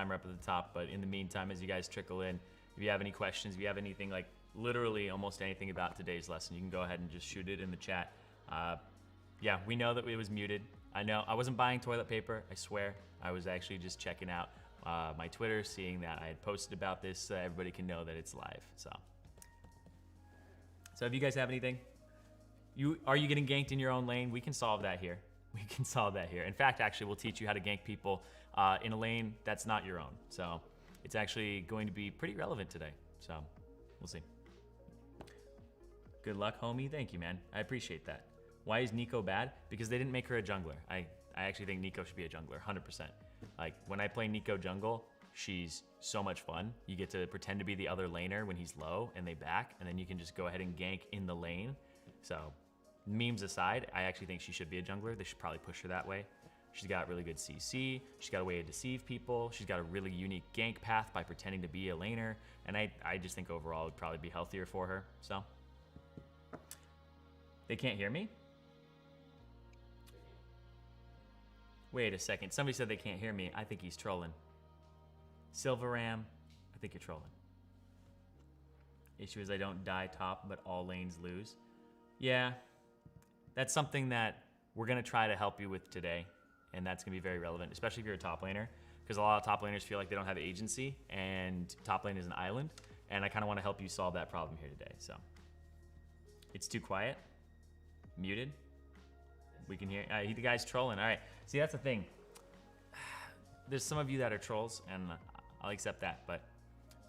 timer up at the top, but in the meantime, as you guys trickle in, if you have any questions, if you have anything, like literally almost anything about today's lesson, you can go ahead and just shoot it in the chat. Yeah, we know that it was muted. I know I wasn't buying toilet paper, I swear. I was actually just checking out my Twitter, seeing that I had posted about this so everybody can know that it's live. So if you guys have anything, are you getting ganked in your own lane? We can solve that here. We can solve that here. In fact, actually, we'll teach you how to gank people in a lane that's not your own. So it's actually going to be pretty relevant today. So we'll see. Good luck, homie. Thank you, man. I appreciate that. Why is Nico bad? Because they didn't make her a jungler. I actually think Nico should be a jungler, 100%. Like, when I play Nico jungle, she's so much fun. You get to pretend to be the other laner when he's low and they back, and then you can just go ahead and gank in the lane. So, memes aside, I actually think she should be a jungler. They should probably push her that way. She's got really good CC. She's got a way to deceive people. She's got a really unique gank path by pretending to be a laner. And I just think overall it would probably be healthier for her. So, they can't hear me? Wait a second. Somebody said they can't hear me. I think he's trolling. Silveram, I think you're trolling. Issue is I don't die top, but all lanes lose. Yeah, that's something that we're going to try to help you with today, and that's going to be very relevant, especially if you're a top laner, because a lot of top laners feel like they don't have agency, and top lane is an island, and I kind of want to help you solve that problem here today. So, it's too quiet. Muted. We can hear. The guy's trolling. All right. See, that's the thing. There's some of you that are trolls, and I'll accept that. But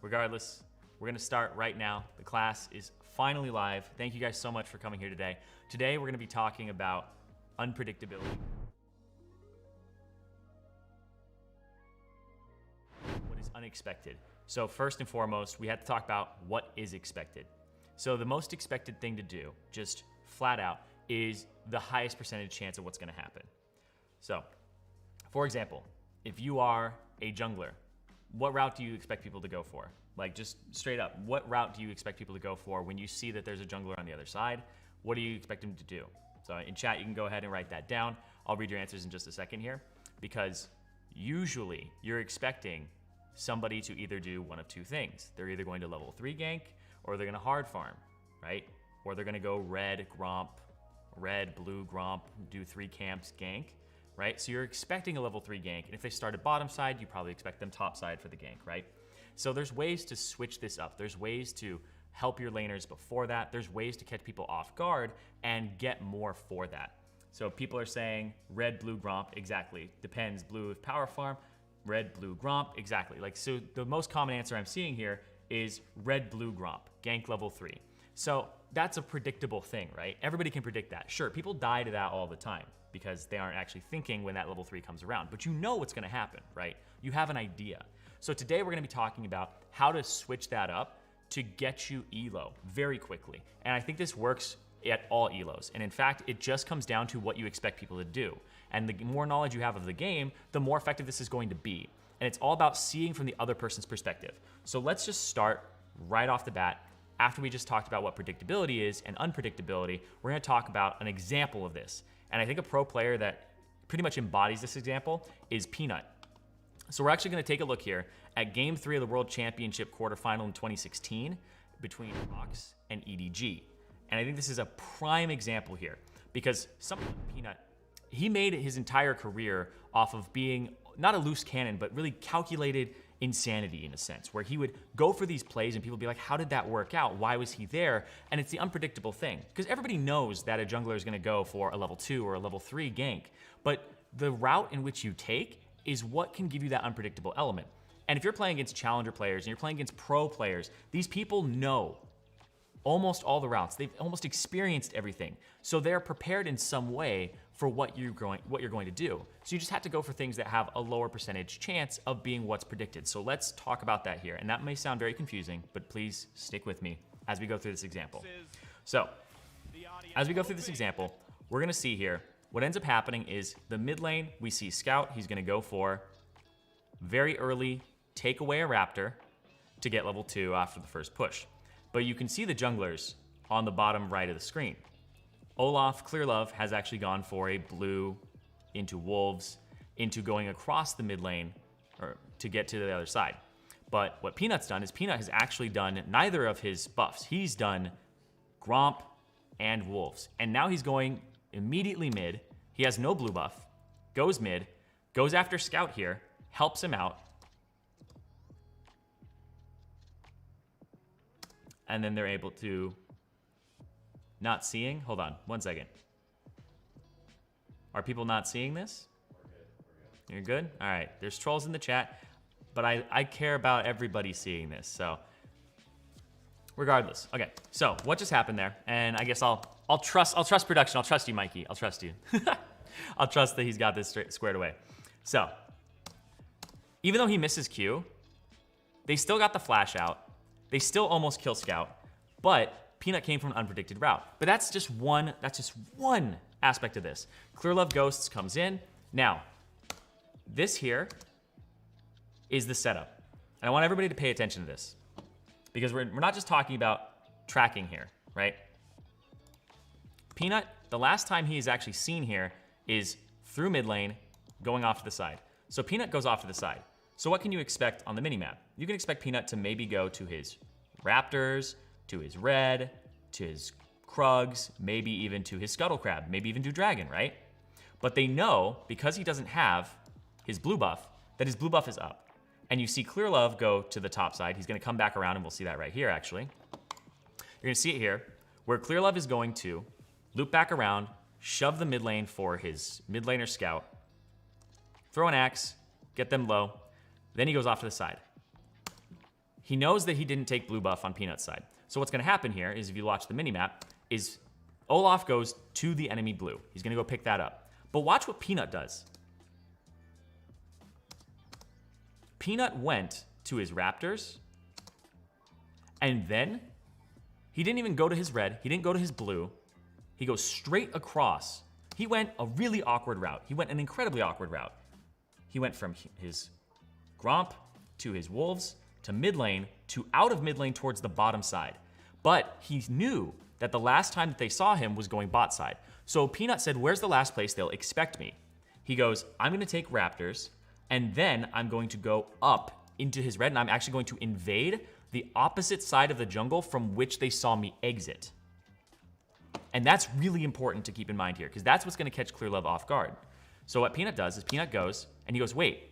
regardless, we're going to start right now. The class is finally live. Thank you guys so much for coming here today. Today, we're going to be talking about unpredictability. What is unexpected? So first and foremost, we have to talk about what is expected. So the most expected thing to do, just flat out, is the highest percentage chance of what's going to happen. So, for example, if you are a jungler, what route do you expect people to go for? Like, just straight up, what route do you expect people to go for when you see that there's a jungler on the other side? What do you expect them to do? So in chat, you can go ahead and write that down. I'll read your answers in just a second here, because usually you're expecting somebody to either do one of two things. They're either going to level 3 gank, or they're going to hard farm, right? Or they're going to go red, gromp, red, blue, gromp, do 3 camps, gank, right? So you're expecting a level 3 gank, and if they start at bottom side, you probably expect them top side for the gank, right? So there's ways to switch this up. There's ways to help your laners before that. There's ways to catch people off guard and get more for that. So people are saying red, blue, gromp, exactly. Depends, blue with power farm, red, blue, gromp, exactly. Like, so the most common answer I'm seeing here is red, blue, gromp, gank level 3. So that's a predictable thing, right? Everybody can predict that. Sure, people die to that all the time because they aren't actually thinking when that level 3 comes around, but you know what's gonna happen, right? You have an idea. So today we're gonna be talking about how to switch that up to get you elo very quickly. And I think this works at all elos. And in fact, it just comes down to what you expect people to do. And the more knowledge you have of the game, the more effective this is going to be. And it's all about seeing from the other person's perspective. So let's just start right off the bat. After we just talked about what predictability is and unpredictability, we're gonna talk about an example of this. And I think a pro player that pretty much embodies this example is Peanut. So we're actually gonna take a look here at Game 3 of the World Championship quarterfinal in 2016 between Fox and EDG. And I think this is a prime example here because someone like Peanut, he made his entire career off of being not a loose cannon, but really calculated insanity in a sense, where he would go for these plays and people would be like, how did that work out? Why was he there? And it's the unpredictable thing, because everybody knows that a jungler is gonna go for a level 2 or a level 3 gank, but the route in which you take is what can give you that unpredictable element. And if you're playing against challenger players and you're playing against pro players, these people know almost all the routes. They've almost experienced everything. So they're prepared in some way for what you're going to do. So you just have to go for things that have a lower percentage chance of being what's predicted. So let's talk about that here. And that may sound very confusing, but please stick with me as we go through this example. So as we go through this example, we're gonna see here, what ends up happening is the mid lane, we see Scout, he's gonna go for very early, take away a Raptor to get level 2 after the first push. But you can see the junglers on the bottom right of the screen. Olaf Clearlove has actually gone for a blue into Wolves, into going across the mid lane, or to get to the other side. But what Peanut's done is Peanut has actually done neither of his buffs. He's done Gromp and Wolves. And now he's going immediately mid. He has no blue buff, goes mid, goes after Scout here, helps him out. And then they're able to, not seeing, hold on, 1 second. Are people not seeing this? You're good? All right, there's trolls in the chat, but I care about everybody seeing this, so regardless. Okay, so what just happened there? And I guess I'll trust production. I'll trust you, Mikey. I'll trust you. I'll trust that he's got this squared away. So, even though he misses Q, they still got the flash out. They still almost kill Scout, but Peanut came from an unpredicted route. But that's just one aspect of this. Clear Love Ghosts comes in. Now, this here is the setup. And I want everybody to pay attention to this, because we're not just talking about tracking here, right? Peanut, the last time he is actually seen here is through mid lane, going off to the side. So Peanut goes off to the side. So what can you expect on the minimap? You can expect Peanut to maybe go to his Raptors, to his Red, to his Crumbz, maybe even to his Scuttle Crab, maybe even do Dragon, right? But they know, because he doesn't have his blue buff, that his blue buff is up. And you see Clear Love go to the top side. He's gonna come back around, and we'll see that right here, actually. You're gonna see it here, where Clear Love is going to loop back around, shove the mid lane for his mid laner Scout, throw an axe, get them low, then he goes off to the side. He knows that he didn't take blue buff on Peanut's side. So what's gonna happen here is, if you watch the minimap, is Olaf goes to the enemy blue. He's gonna go pick that up. But watch what Peanut does. Peanut went to his Raptors, and then he didn't even go to his red, he didn't go to his blue, he goes straight across. He went a really awkward route. He went an incredibly awkward route. He went from his Gromp to his Wolves to mid lane to out of mid lane towards the bottom side. But he knew that the last time that they saw him was going bot side. So Peanut said, where's the last place they'll expect me? He goes, I'm gonna take Raptors, and then I'm going to go up into his red, and I'm actually going to invade the opposite side of the jungle from which they saw me exit. And that's really important to keep in mind here, because that's what's gonna catch Clear Love off guard. So what Peanut does is Peanut goes, and he goes, wait,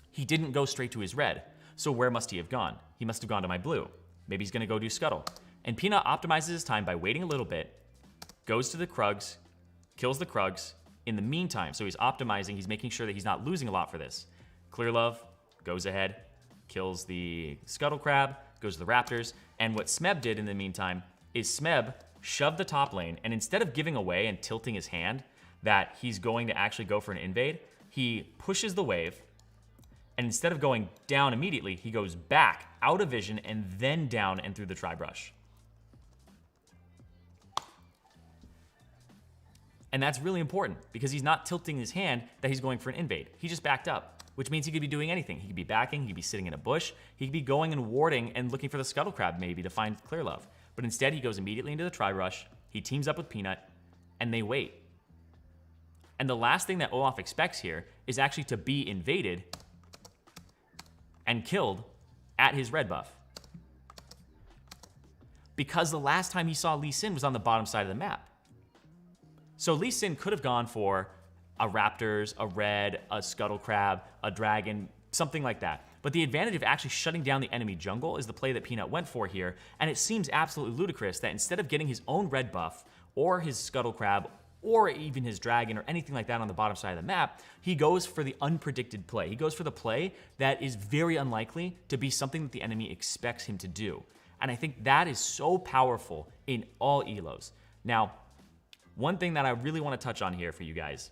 he didn't go straight to his red. So where must he have gone? He must have gone to my blue. Maybe he's gonna go do Scuttle. And Peanut optimizes his time by waiting a little bit, goes to the Crumbz, kills the Crumbz in the meantime. So he's optimizing, he's making sure that he's not losing a lot for this. Clear Love goes ahead, kills the Scuttle Crab, goes to the Raptors, and what Smeb did in the meantime is Smeb shoved the top lane, and instead of giving away and tilting his hand that he's going to actually go for an invade, he pushes the wave, and instead of going down immediately, he goes back out of vision and then down and through the tri-brush. And that's really important, because he's not tilting his hand that he's going for an invade. He just backed up, which means he could be doing anything. He could be backing, he could be sitting in a bush, he could be going and warding and looking for the Scuttle Crab maybe to find Clear Love. But instead, he goes immediately into the tri-brush, he teams up with Peanut, and they wait. And the last thing that Olaf expects here is actually to be invaded and killed at his red buff. Because the last time he saw Lee Sin was on the bottom side of the map. So Lee Sin could have gone for a Raptors, a Red, a Scuttle Crab, a Dragon, something like that. But the advantage of actually shutting down the enemy jungle is the play that Peanut went for here, and it seems absolutely ludicrous that instead of getting his own red buff, or his Scuttle Crab, or even his Dragon, or anything like that on the bottom side of the map, he goes for the unpredicted play. He goes for the play that is very unlikely to be something that the enemy expects him to do. And I think that is so powerful in all elos. Now, one thing that I really want to touch on here for you guys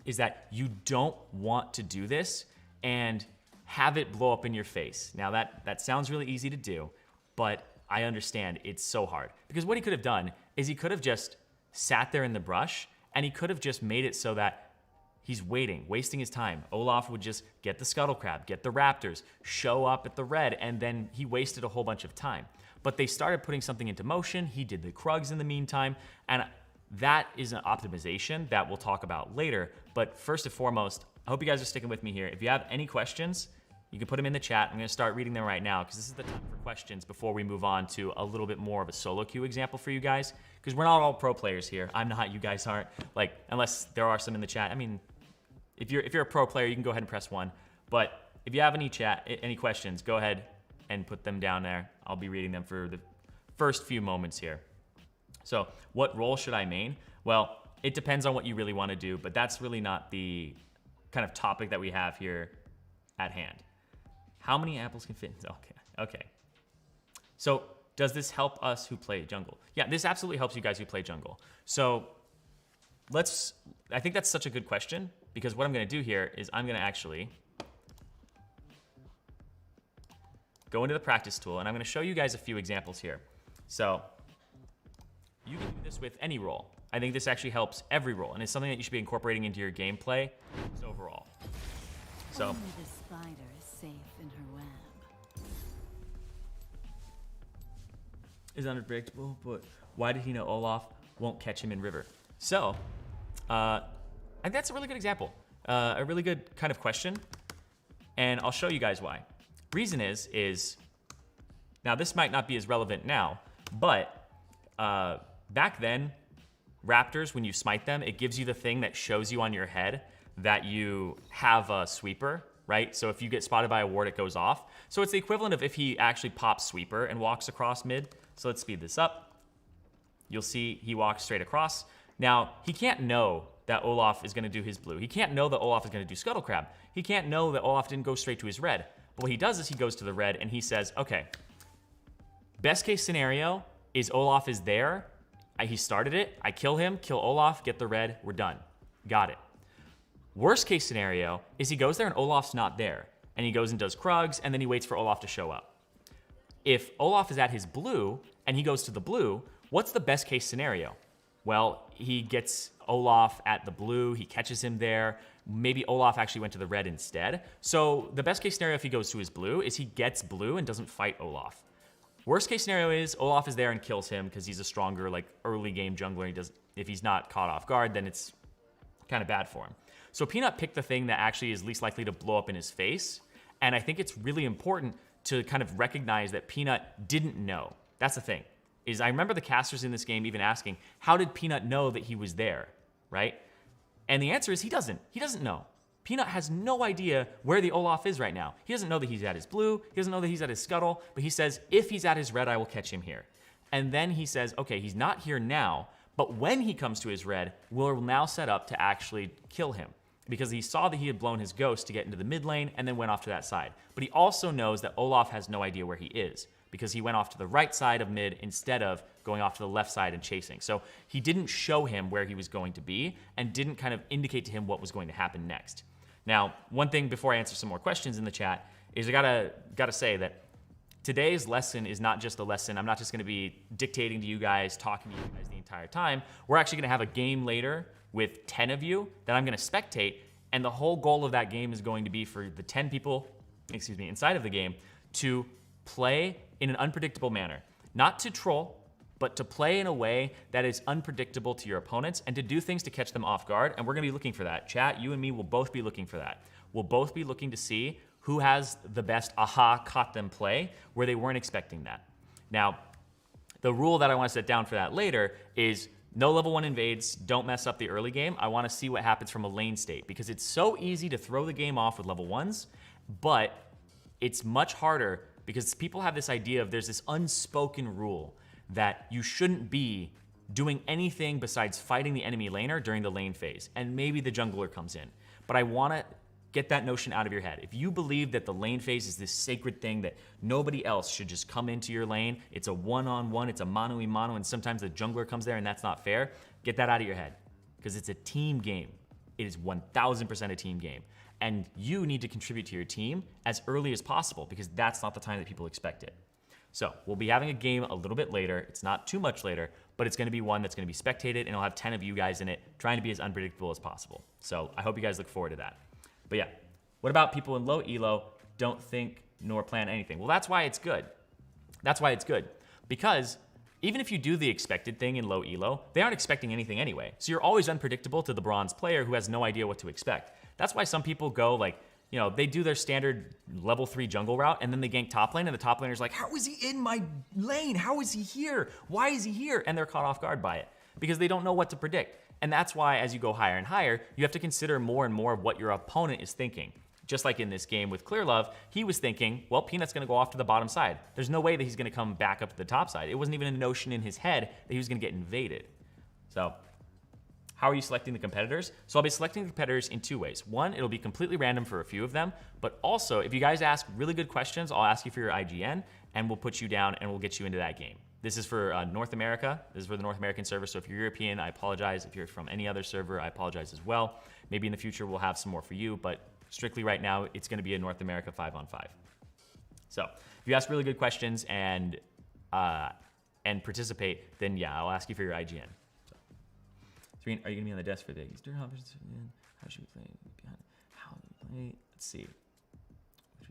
is that you don't want to do this and have it blow up in your face. Now that sounds really easy to do, but I understand it's so hard. Because what he could have done is he could have just sat there in the brush, and he could have just made it so that he's waiting, wasting his time. Olaf would just get the Scuttle Crab, get the Raptors, show up at the red, and then he wasted a whole bunch of time. But they started putting something into motion. He did the Crumbz in the meantime, and that is an optimization that we'll talk about later. But first and foremost, I hope you guys are sticking with me here. If you have any questions, You can put them in the chat. I'm going to start reading them right now because this is the time for questions before we move on to a little bit more of a solo queue example for you guys, because we're not all pro players here. I'm not, you guys aren't. Like, unless there are some in the chat. I mean, if you're a pro player, you can go ahead and press 1. But if you have any questions, go ahead and put them down there. I'll be reading them for the first few moments here. So, what role should I main? Well, it depends on what you really want to do, but that's really not the kind of topic that we have here at hand. How many apples can fit? Okay. So does this help us who play jungle? Yeah, this absolutely helps you guys who play jungle. So I think that's such a good question, because what I'm going to do here is I'm going to actually go into the practice tool, and I'm going to show you guys a few examples here. So you can do this with any role. I think this actually helps every role, and it's something that you should be incorporating into your gameplay overall. So only the spider is safe in her web. Is unpredictable, but why did he know Olaf won't catch him in river? So, I think that's a really good example. A really good kind of question, and I'll show you guys why. Reason is, now this might not be as relevant now, but back then, raptors, when you smite them, it gives you the thing that shows you on your head that you have a sweeper, right? So if you get spotted by a ward, it goes off. So it's the equivalent of if he actually pops sweeper and walks across mid. So let's speed this up. You'll see he walks straight across. Now, he can't know that Olaf is going to do his blue. He can't know that Olaf is going to do scuttle crab. He can't know that Olaf didn't go straight to his red. But what he does is he goes to the red and he says, okay, best case scenario is Olaf is there. He started it. I kill him, kill Olaf, get the red. We're done. Got it. Worst case scenario is he goes there and Olaf's not there. And he goes and does Crumbz, and then he waits for Olaf to show up. If Olaf is at his blue and he goes to the blue, what's the best case scenario? Well, he gets Olaf at the blue. He catches him there. Maybe Olaf actually went to the red instead. So the best case scenario if he goes to his blue is he gets blue and doesn't fight Olaf. Worst case scenario is Olaf is there and kills him because he's a stronger, like, early game jungler. If he's not caught off guard, then it's kind of bad for him. So Peanut picked the thing that actually is least likely to blow up in his face. And I think it's really important to kind of recognize that Peanut didn't know. That's the thing. Is I remember the casters in this game even asking, how did Peanut know that he was there, right? And the answer is he doesn't. He doesn't know. Peanut has no idea where the Olaf is right now. He doesn't know that he's at his blue. He doesn't know that he's at his scuttle. But he says, if he's at his red, I will catch him here. And then he says, okay, he's not here now, but when he comes to his red, we'll now set up to actually kill him. Because he saw that he had blown his ghost to get into the mid lane and then went off to that side. But he also knows that Olaf has no idea where he is because he went off to the right side of mid instead of going off to the left side and chasing. So he didn't show him where he was going to be and didn't kind of indicate to him what was going to happen next. Now, one thing before I answer some more questions in the chat is I gotta say that today's lesson is not just a lesson. I'm not just gonna be dictating to you guys, talking to you guys the entire time. We're actually gonna have a game later with 10 of you that I'm gonna spectate, and the whole goal of that game is going to be for the 10 people, inside of the game to play in an unpredictable manner. Not to troll, but to play in a way that is unpredictable to your opponents and to do things to catch them off guard, and we're gonna be looking for that. Chat, you and me will both be looking for that. We'll both be looking to see who has the best caught them play where they weren't expecting that. Now, the rule that I wanna set down for that later is no level 1 invades, don't mess up the early game. I wanna see what happens from a lane state because it's so easy to throw the game off with level 1s, but it's much harder because people have this idea of there's this unspoken rule that you shouldn't be doing anything besides fighting the enemy laner during the lane phase, and maybe the jungler comes in. But I wanna get that notion out of your head. If you believe that the lane phase is this sacred thing that nobody else should just come into your lane, it's a one-on-one, it's a mano-a-mano, and sometimes the jungler comes there and that's not fair, get that out of your head. Because it's a team game. It is 1000% a team game. And you need to contribute to your team as early as possible because that's not the time that people expect it. So we'll be having a game a little bit later. It's not too much later, but it's gonna be one that's gonna be spectated and it'll have 10 of you guys in it trying to be as unpredictable as possible. So I hope you guys look forward to that. But yeah, what about people in low elo don't think nor plan anything? Well, that's why it's good. That's why it's good. Because even if you do the expected thing in low elo, they aren't expecting anything anyway. So you're always unpredictable to the bronze player who has no idea what to expect. That's why some people go like you know, they do their standard level 3 jungle route, and then they gank top lane, and the top laner's like, how is he in my lane? How is he here? Why is he here? And they're caught off guard by it because they don't know what to predict. And that's why as you go higher and higher, you have to consider more and more of what your opponent is thinking. Just like in this game with Clearlove, he was thinking, well, Peanut's gonna go off to the bottom side. There's no way that he's gonna come back up to the top side. It wasn't even a notion in his head that he was gonna get invaded. So, how are you selecting the competitors? So I'll be selecting the competitors in 2 ways. One, it'll be completely random for a few of them, but also if you guys ask really good questions, I'll ask you for your IGN and we'll put you down and we'll get you into that game. This is for North America. This is for the North American server. So if you're European, I apologize. If you're from any other server, I apologize as well. Maybe in the future we'll have some more for you, but strictly right now, it's gonna be a North America 5-on-5. So if you ask really good questions and participate, then yeah, I'll ask you for your IGN. Zirene, are you gonna be on the desk for the Easter Harvest? How should we play? How do we play? Let's see. Which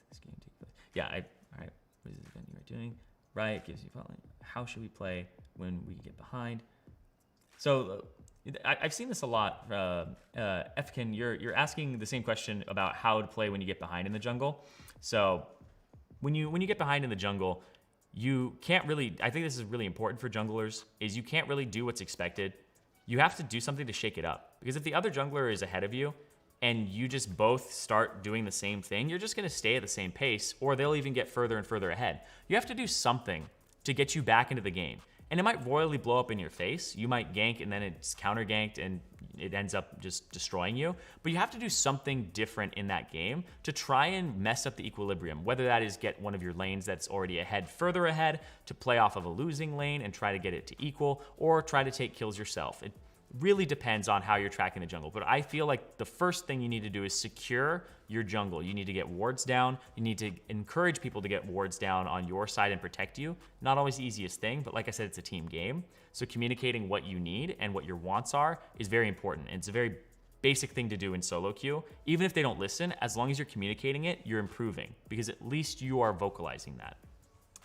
this game take place? Yeah, all right. What is this event you are doing? Right, gives you following. How should we play when we get behind? So I've seen this a lot. Efkin, you're asking the same question about how to play when you get behind in the jungle. So when you get behind in the jungle, you can't really. I think this is really important for junglers. Is you can't really do what's expected. You have to do something to shake it up. Because if the other jungler is ahead of you and you just both start doing the same thing, you're just gonna stay at the same pace, or they'll even get further and further ahead. You have to do something to get you back into the game. And it might royally blow up in your face. You might gank and then it's counter ganked and it ends up just destroying you. But you have to do something different in that game to try and mess up the equilibrium. Whether that is get one of your lanes that's already ahead further ahead to play off of a losing lane and try to get it to equal, or try to take kills yourself. It really depends on how you're tracking the jungle. But I feel like the first thing you need to do is secure your jungle. You need to get wards down. You need to encourage people to get wards down on your side and protect you. Not always the easiest thing, but like I said, it's a team game. So communicating what you need and what your wants are is very important. And it's a very basic thing to do in solo queue. Even if they don't listen, as long as you're communicating it, you're improving because at least you are vocalizing that.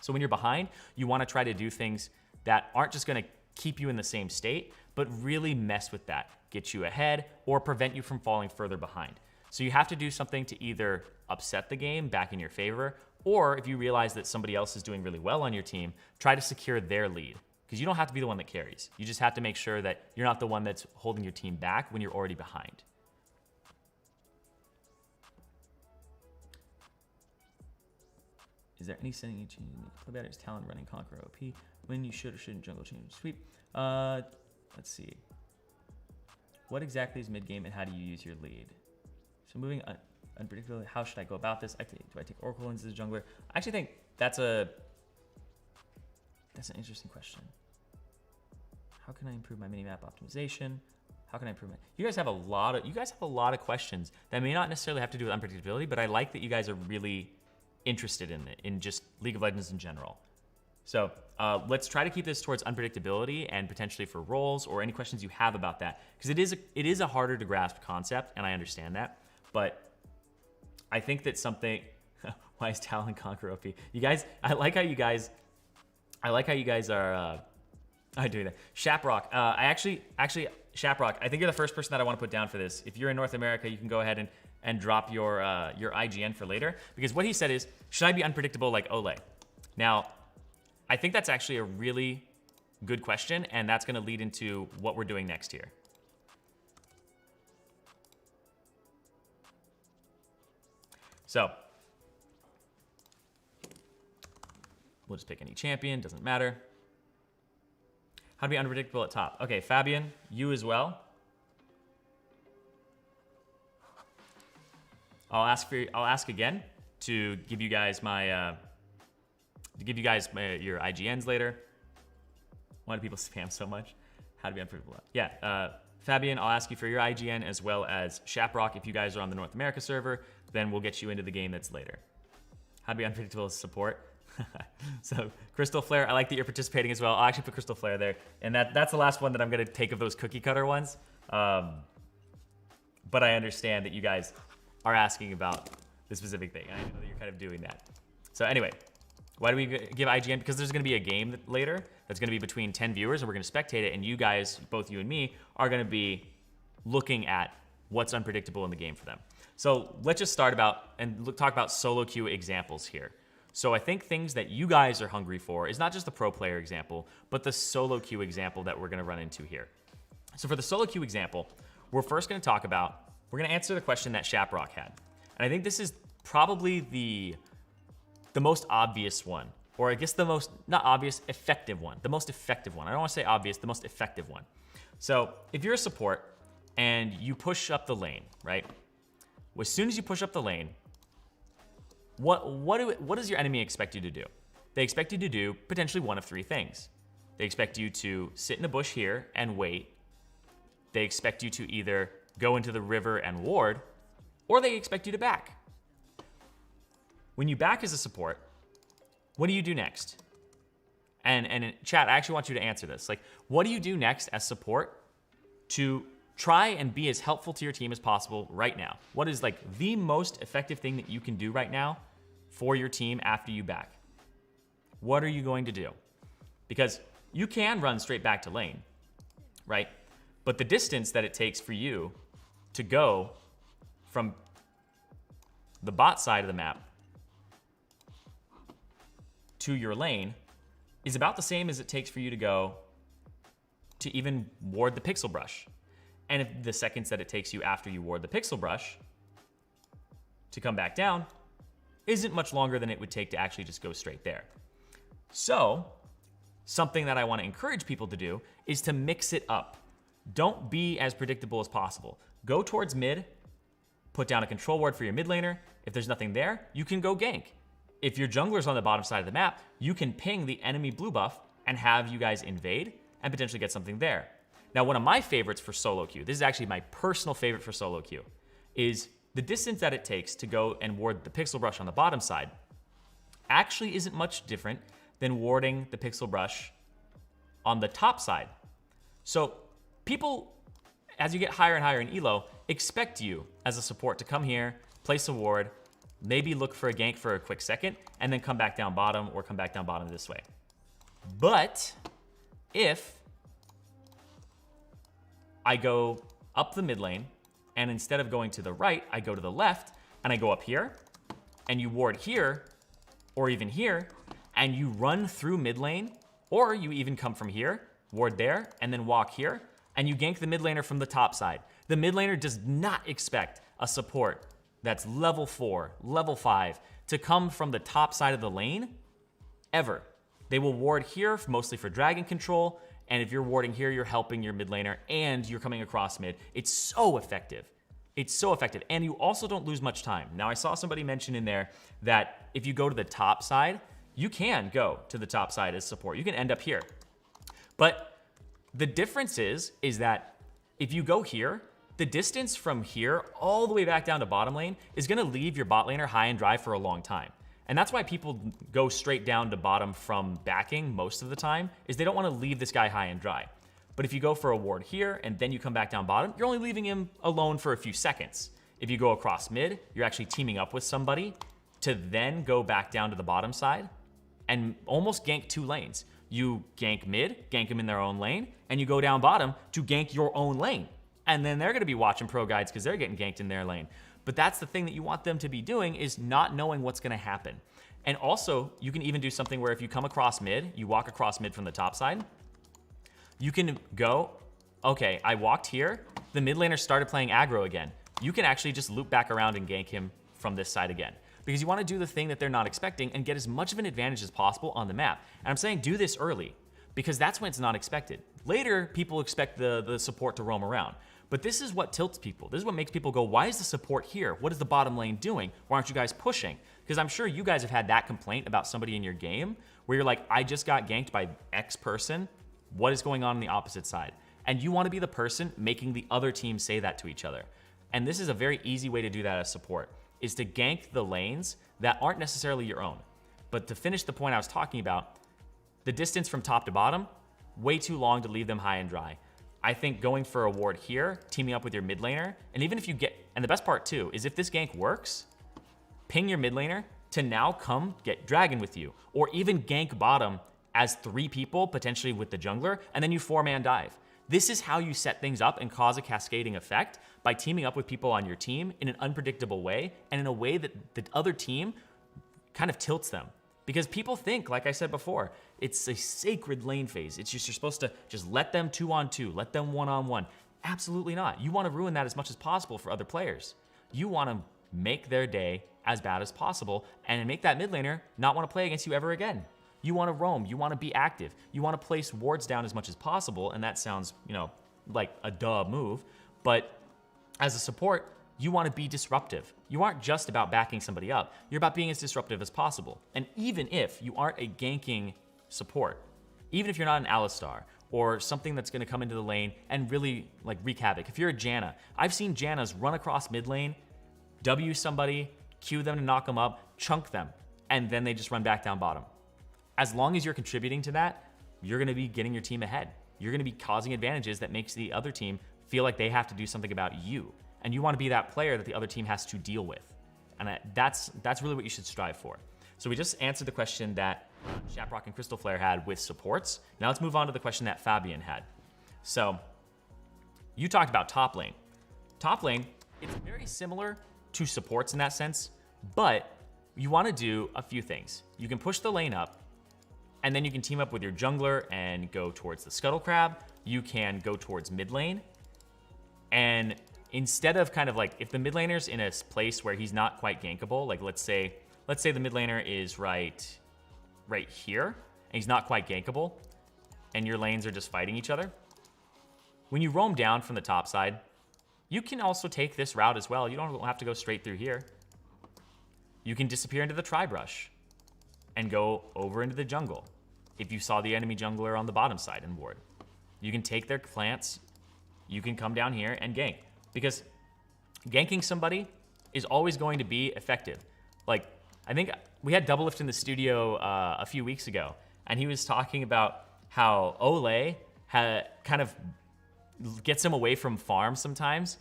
So when you're behind, you want to try to do things that aren't just going to keep you in the same state, but really mess with that, get you ahead or prevent you from falling further behind. So you have to do something to either upset the game back in your favor, or if you realize that somebody else is doing really well on your team, try to secure their lead. Because you don't have to be the one that carries. You just have to make sure that you're not the one that's holding your team back when you're already behind. Is there any setting you change? Play better is talent, running, conquer, OP. When you should or shouldn't jungle change sweep. Let's see. What exactly is mid game and how do you use your lead? So moving unpredictably, how should I go about this? Do I take Oracle into the jungler? I actually think that's an interesting question. How can I improve my minimap optimization? How can I improve you guys have a lot of questions that may not necessarily have to do with unpredictability, but I like that you guys are really interested in it, in just League of Legends in general. So let's try to keep this towards unpredictability and potentially for roles or any questions you have about that, because it is a harder to grasp concept, and I understand that. But I think that something. Why is talent conquer OP? You guys, I like how you guys are doing that. Shaprock, Shaprock, I think you're the first person that I want to put down for this. If you're in North America, you can go ahead and drop your IGN for later, because what he said is, should I be unpredictable like Ole? Now, I think that's actually a really good question, and that's going to lead into what we're doing next here. So we'll just pick any champion, doesn't matter. How to be unpredictable at top. Okay, Fabian, you as well. I'll ask again to give you guys my your IGNs later. Why do people spam so much? How to be unpredictable. Yeah, Fabian, I'll ask you for your IGN as well as Shaprock. If you guys are on the North America server, then we'll get you into the game that's later. How to be unpredictable as support. So Crystal Flare, I like that you're participating as well. I'll actually put Crystal Flare there. And that's the last one that I'm gonna take of those cookie cutter ones. But I understand that you guys are asking about the specific thing. I know that you're kind of doing that. So anyway, why do we give IGN? Because there's gonna be a game later that's gonna be between 10 viewers and we're gonna spectate it, and you guys, both you and me, are gonna be looking at what's unpredictable in the game for them. So let's just start talk about solo queue examples here. So I think things that you guys are hungry for is not just the pro player example, but the solo queue example that we're gonna run into here. So for the solo queue example, we're first gonna we're gonna answer the question that Shaprock had. And I think this is probably the most obvious one, or I guess the most, not obvious, effective one. The most effective one. I don't wanna say obvious, the most effective one. So if you're a support and you push up the lane, right? As soon as you push up the lane, what does your enemy expect you to do? They expect you to do potentially one of three things. They expect you to sit in a bush here and wait. They expect you to either go into the river and ward, or they expect you to back. When you back as a support, what do you do next? And in chat, I actually want you to answer this. Like, what do you do next as support to try and be as helpful to your team as possible right now? What is like the most effective thing that you can do right now for your team after you back? What are you going to do? Because you can run straight back to lane, right? But the distance that it takes for you to go from the bot side of the map to your lane is about the same as it takes for you to go to even ward the pixel brush. And if the seconds that it takes you after you ward the pixel brush to come back down isn't much longer than it would take to actually just go straight there. So something that I want to encourage people to do is to mix it up. Don't be as predictable as possible. Go towards mid, put down a control ward for your mid laner. If there's nothing there, you can go gank. If your jungler's on the bottom side of the map, you can ping the enemy blue buff and have you guys invade and potentially get something there. Now, one of my favorites for solo queue, this is actually my personal favorite for solo queue, is the distance that it takes to go and ward the pixel brush on the bottom side actually isn't much different than warding the pixel brush on the top side. So people, as you get higher and higher in elo, expect you as a support to come here, place a ward, maybe look for a gank for a quick second, and then come back down bottom or come back down bottom this way. But if I go up the mid lane, and instead of going to the right, I go to the left, and I go up here, and you ward here, or even here, and you run through mid lane, or you even come from here, ward there, and then walk here, and you gank the mid laner from the top side. The mid laner does not expect a support that's level 4, level 5, to come from the top side of the lane, ever. They will ward here, mostly for dragon control, and if you're warding here, you're helping your mid laner, and you're coming across mid. It's so effective. It's so effective, and you also don't lose much time. Now, I saw somebody mention in there that if you go to the top side, you can go to the top side as support. You can end up here. But the difference is that if you go here, the distance from here all the way back down to bottom lane is gonna leave your bot laner high and dry for a long time. And that's why people go straight down to bottom from backing most of the time, is they don't wanna leave this guy high and dry. But if you go for a ward here and then you come back down bottom, you're only leaving him alone for a few seconds. If you go across mid, you're actually teaming up with somebody to then go back down to the bottom side and almost gank 2 lanes. You gank mid, gank them in their own lane, and you go down bottom to gank your own lane. And then they're gonna be watching ProGuides because they're getting ganked in their lane. But that's the thing that you want them to be doing, is not knowing what's gonna happen. And also, you can even do something where if you come across mid, you walk across mid from the top side, you can go, okay, I walked here, the mid laner started playing aggro again. You can actually just loop back around and gank him from this side again. Because you wanna do the thing that they're not expecting and get as much of an advantage as possible on the map. And I'm saying do this early, because that's when it's not expected. Later, people expect the support to roam around. But this is what tilts people. This is what makes people go, why is the support here? What is the bottom lane doing? Why aren't you guys pushing? Because I'm sure you guys have had that complaint about somebody in your game where you're like, I just got ganked by X person. What is going on the opposite side? And you want to be the person making the other team say that to each other. And this is a very easy way to do that as support, is to gank the lanes that aren't necessarily your own. But to finish the point I was talking about, the distance from top to bottom, way too long to leave them high and dry. I think going for a ward here, teaming up with your mid laner, and even if you get, and the best part too, is if this gank works, ping your mid laner to now come get dragon with you, or even gank bottom as 3 people, potentially with the jungler, and then you 4-man dive. This is how you set things up and cause a cascading effect by teaming up with people on your team in an unpredictable way and in a way that the other team kind of tilts them. Because people think, like I said before, it's a sacred lane phase. It's just, you're supposed to just let them 2-on-2, let them 1-on-1. Absolutely not. You want to ruin that as much as possible for other players. You want to make their day as bad as possible and make that mid laner not want to play against you ever again. You want to roam, you want to be active, you want to place wards down as much as possible, and that sounds, like a duh move, but as a support, you want to be disruptive. You aren't just about backing somebody up, you're about being as disruptive as possible. And even if you aren't a ganking support, even if you're not an Alistar or something that's going to come into the lane and really wreak havoc, if you're a Janna, I've seen Jannas run across mid lane, W somebody, Q them to knock them up, chunk them, and then they just run back down bottom. As long as you're contributing to that, you're going to be getting your team ahead. You're going to be causing advantages that makes the other team feel like they have to do something about you. And you want to be that player that the other team has to deal with. And that's really what you should strive for. So we just answered the question that Shaprock and Crystal Flare had with supports. Now let's move on to the question that Fabian had. So you talked about top lane. Top lane, it's very similar to supports in that sense, but you want to do a few things. You can push the lane up, and then you can team up with your jungler and go towards the Scuttle Crab. You can go towards mid lane. And instead of if the mid laner's in a place where he's not quite gankable, let's say the mid laner is right here, and he's not quite gankable, and your lanes are just fighting each other. When you roam down from the top side, you can also take this route as well. You don't have to go straight through here. You can disappear into the tri-brush and go over into the jungle if you saw the enemy jungler on the bottom side and ward. You can take their plants, you can come down here and gank. Because ganking somebody is always going to be effective. I think we had Double Lift in the studio a few weeks ago, and he was talking about how Ole kind of gets him away from farm sometimes,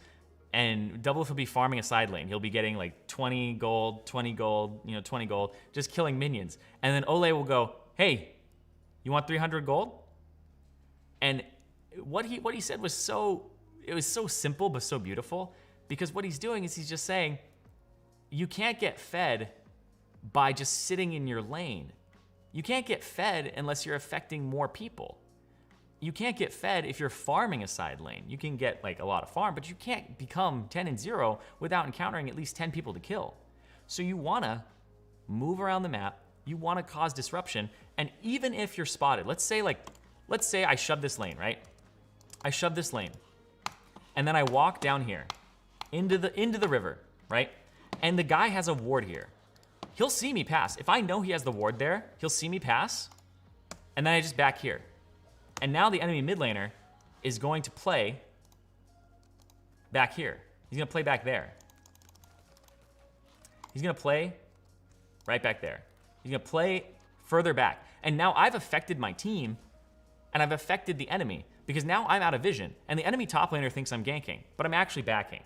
and Double Lift will be farming a side lane. He'll be getting 20 gold, 20 gold, 20 gold, just killing minions. And then Ole will go, hey, you want 300 gold? And what he said was so simple but so beautiful, because what he's doing is he's just saying, you can't get fed by just sitting in your lane. You can't get fed unless you're affecting more people. You can't get fed if you're farming a side lane. You can get a lot of farm, but you can't become 10-0 without encountering at least 10 people to kill. So you wanna move around the map, you wanna cause disruption, and even if you're spotted, let's say I shove this lane, right? I shove this lane, and then I walk down here into the river, right? And the guy has a ward here. He'll see me pass. If I know he has the ward there, he'll see me pass, and then I just back here. And now the enemy mid laner is going to play back here. He's going to play back there. He's going to play right back there. He's going to play further back. And now I've affected my team, and I've affected the enemy, because now I'm out of vision, and the enemy top laner thinks I'm ganking, but I'm actually backing.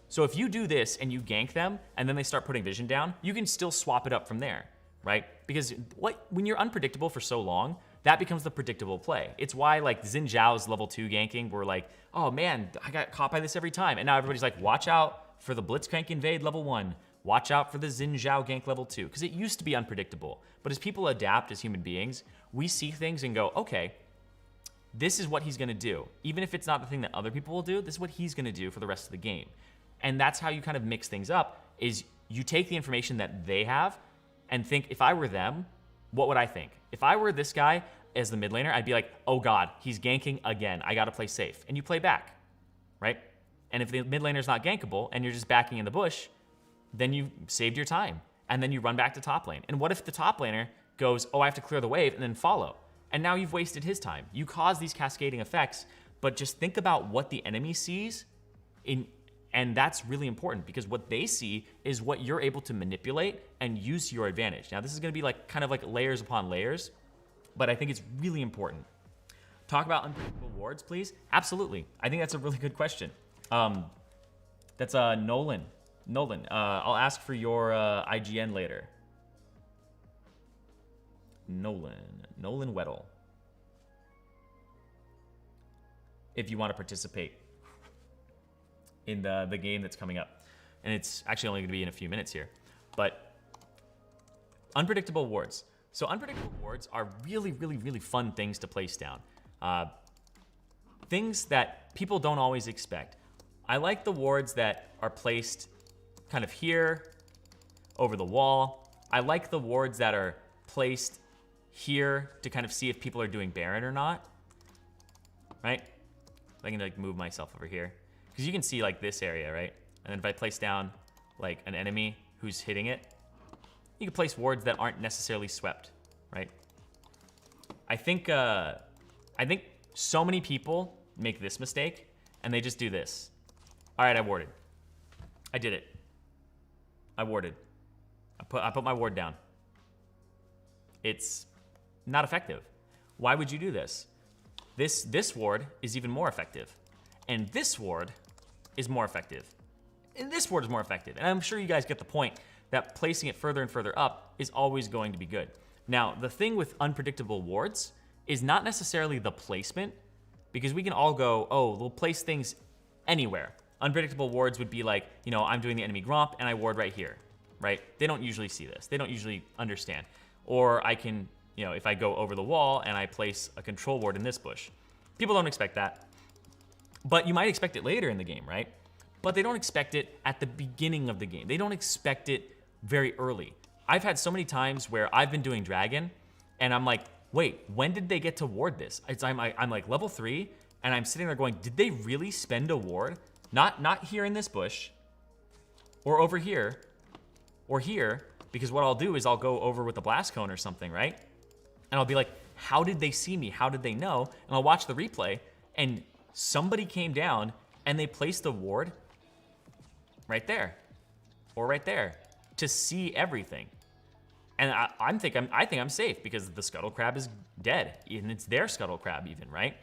So if you do this and you gank them, and then they start putting vision down, you can still swap it up from there, right? Because when you're unpredictable for so long, that becomes the predictable play. It's why Xin Zhao's level 2 ganking, we're oh man, I got caught by this every time. And now everybody's watch out for the Blitzcrank invade level 1. Watch out for the Xin Zhao gank level 2. Because it used to be unpredictable. But as people adapt as human beings, we see things and go, okay, this is what he's gonna do. Even if it's not the thing that other people will do, this is what he's gonna do for the rest of the game. And that's how you kind of mix things up, is you take the information that they have and think, if I were them, what would I think? If I were this guy as the mid laner, I'd be like, oh God, he's ganking again. I gotta play safe. And you play back, right? And if the mid laner's not gankable and you're just backing in the bush, then you saved your time. And then you run back to top lane. And what if the top laner goes, oh, I have to clear the wave, and then follow? And now you've wasted his time. You cause these cascading effects, but just think about what the enemy sees and that's really important, because what they see is what you're able to manipulate and use to your advantage. Now, this is going to be kind of like layers upon layers, but I think it's really important. Talk about unpredictable wards, please. Absolutely. I think that's a really good question. That's Nolan. I'll ask for your IGN later. Nolan Weddle. if you want to participate in the game that's coming up. And it's actually only going to be in a few minutes here. But unpredictable wards. So unpredictable wards are really, really, really fun things to place down. Things that people don't always expect. I like the wards that are placed kind of here, over the wall. I like the wards that are placed here to kind of see if people are doing Baron or not. Right? I can like move myself over here. Because you can see like this area, right? And then if I place down like an enemy who's hitting it, you can place wards that aren't necessarily swept, right? I think so many people make this mistake and they just do this. All right, I warded. I did it. I warded. I put my ward down. It's not effective. Why would you do this? This ward is even more effective. And this ward is more effective. And this ward is more effective. And I'm sure you guys get the point that placing it further and further up is always going to be good. Now, the thing with unpredictable wards is not necessarily the placement, because we can all go, oh, we'll place things anywhere. Unpredictable wards would be like, you know, I'm doing the enemy Gromp and I ward right here, right? They don't usually see this. They don't usually understand. Or I can, you know, if I go over the wall and I place a control ward in this bush. People don't expect that. But you might expect it later in the game, right? But they don't expect it at the beginning of the game. They don't expect it very early. I've had so many times where I've been doing Dragon and I'm like, wait, when did they get to ward this? I'm like level 3 and I'm sitting there going, did they really spend a ward? Not here in this bush or over here or here, because what I'll do is I'll go over with the blast cone or something, right? And I'll be like, how did they see me? How did they know? And I'll watch the replay and somebody came down and they placed a ward right there or right there to see everything. And I think I'm safe because the scuttle crab is dead, and it's their scuttle crab even, right?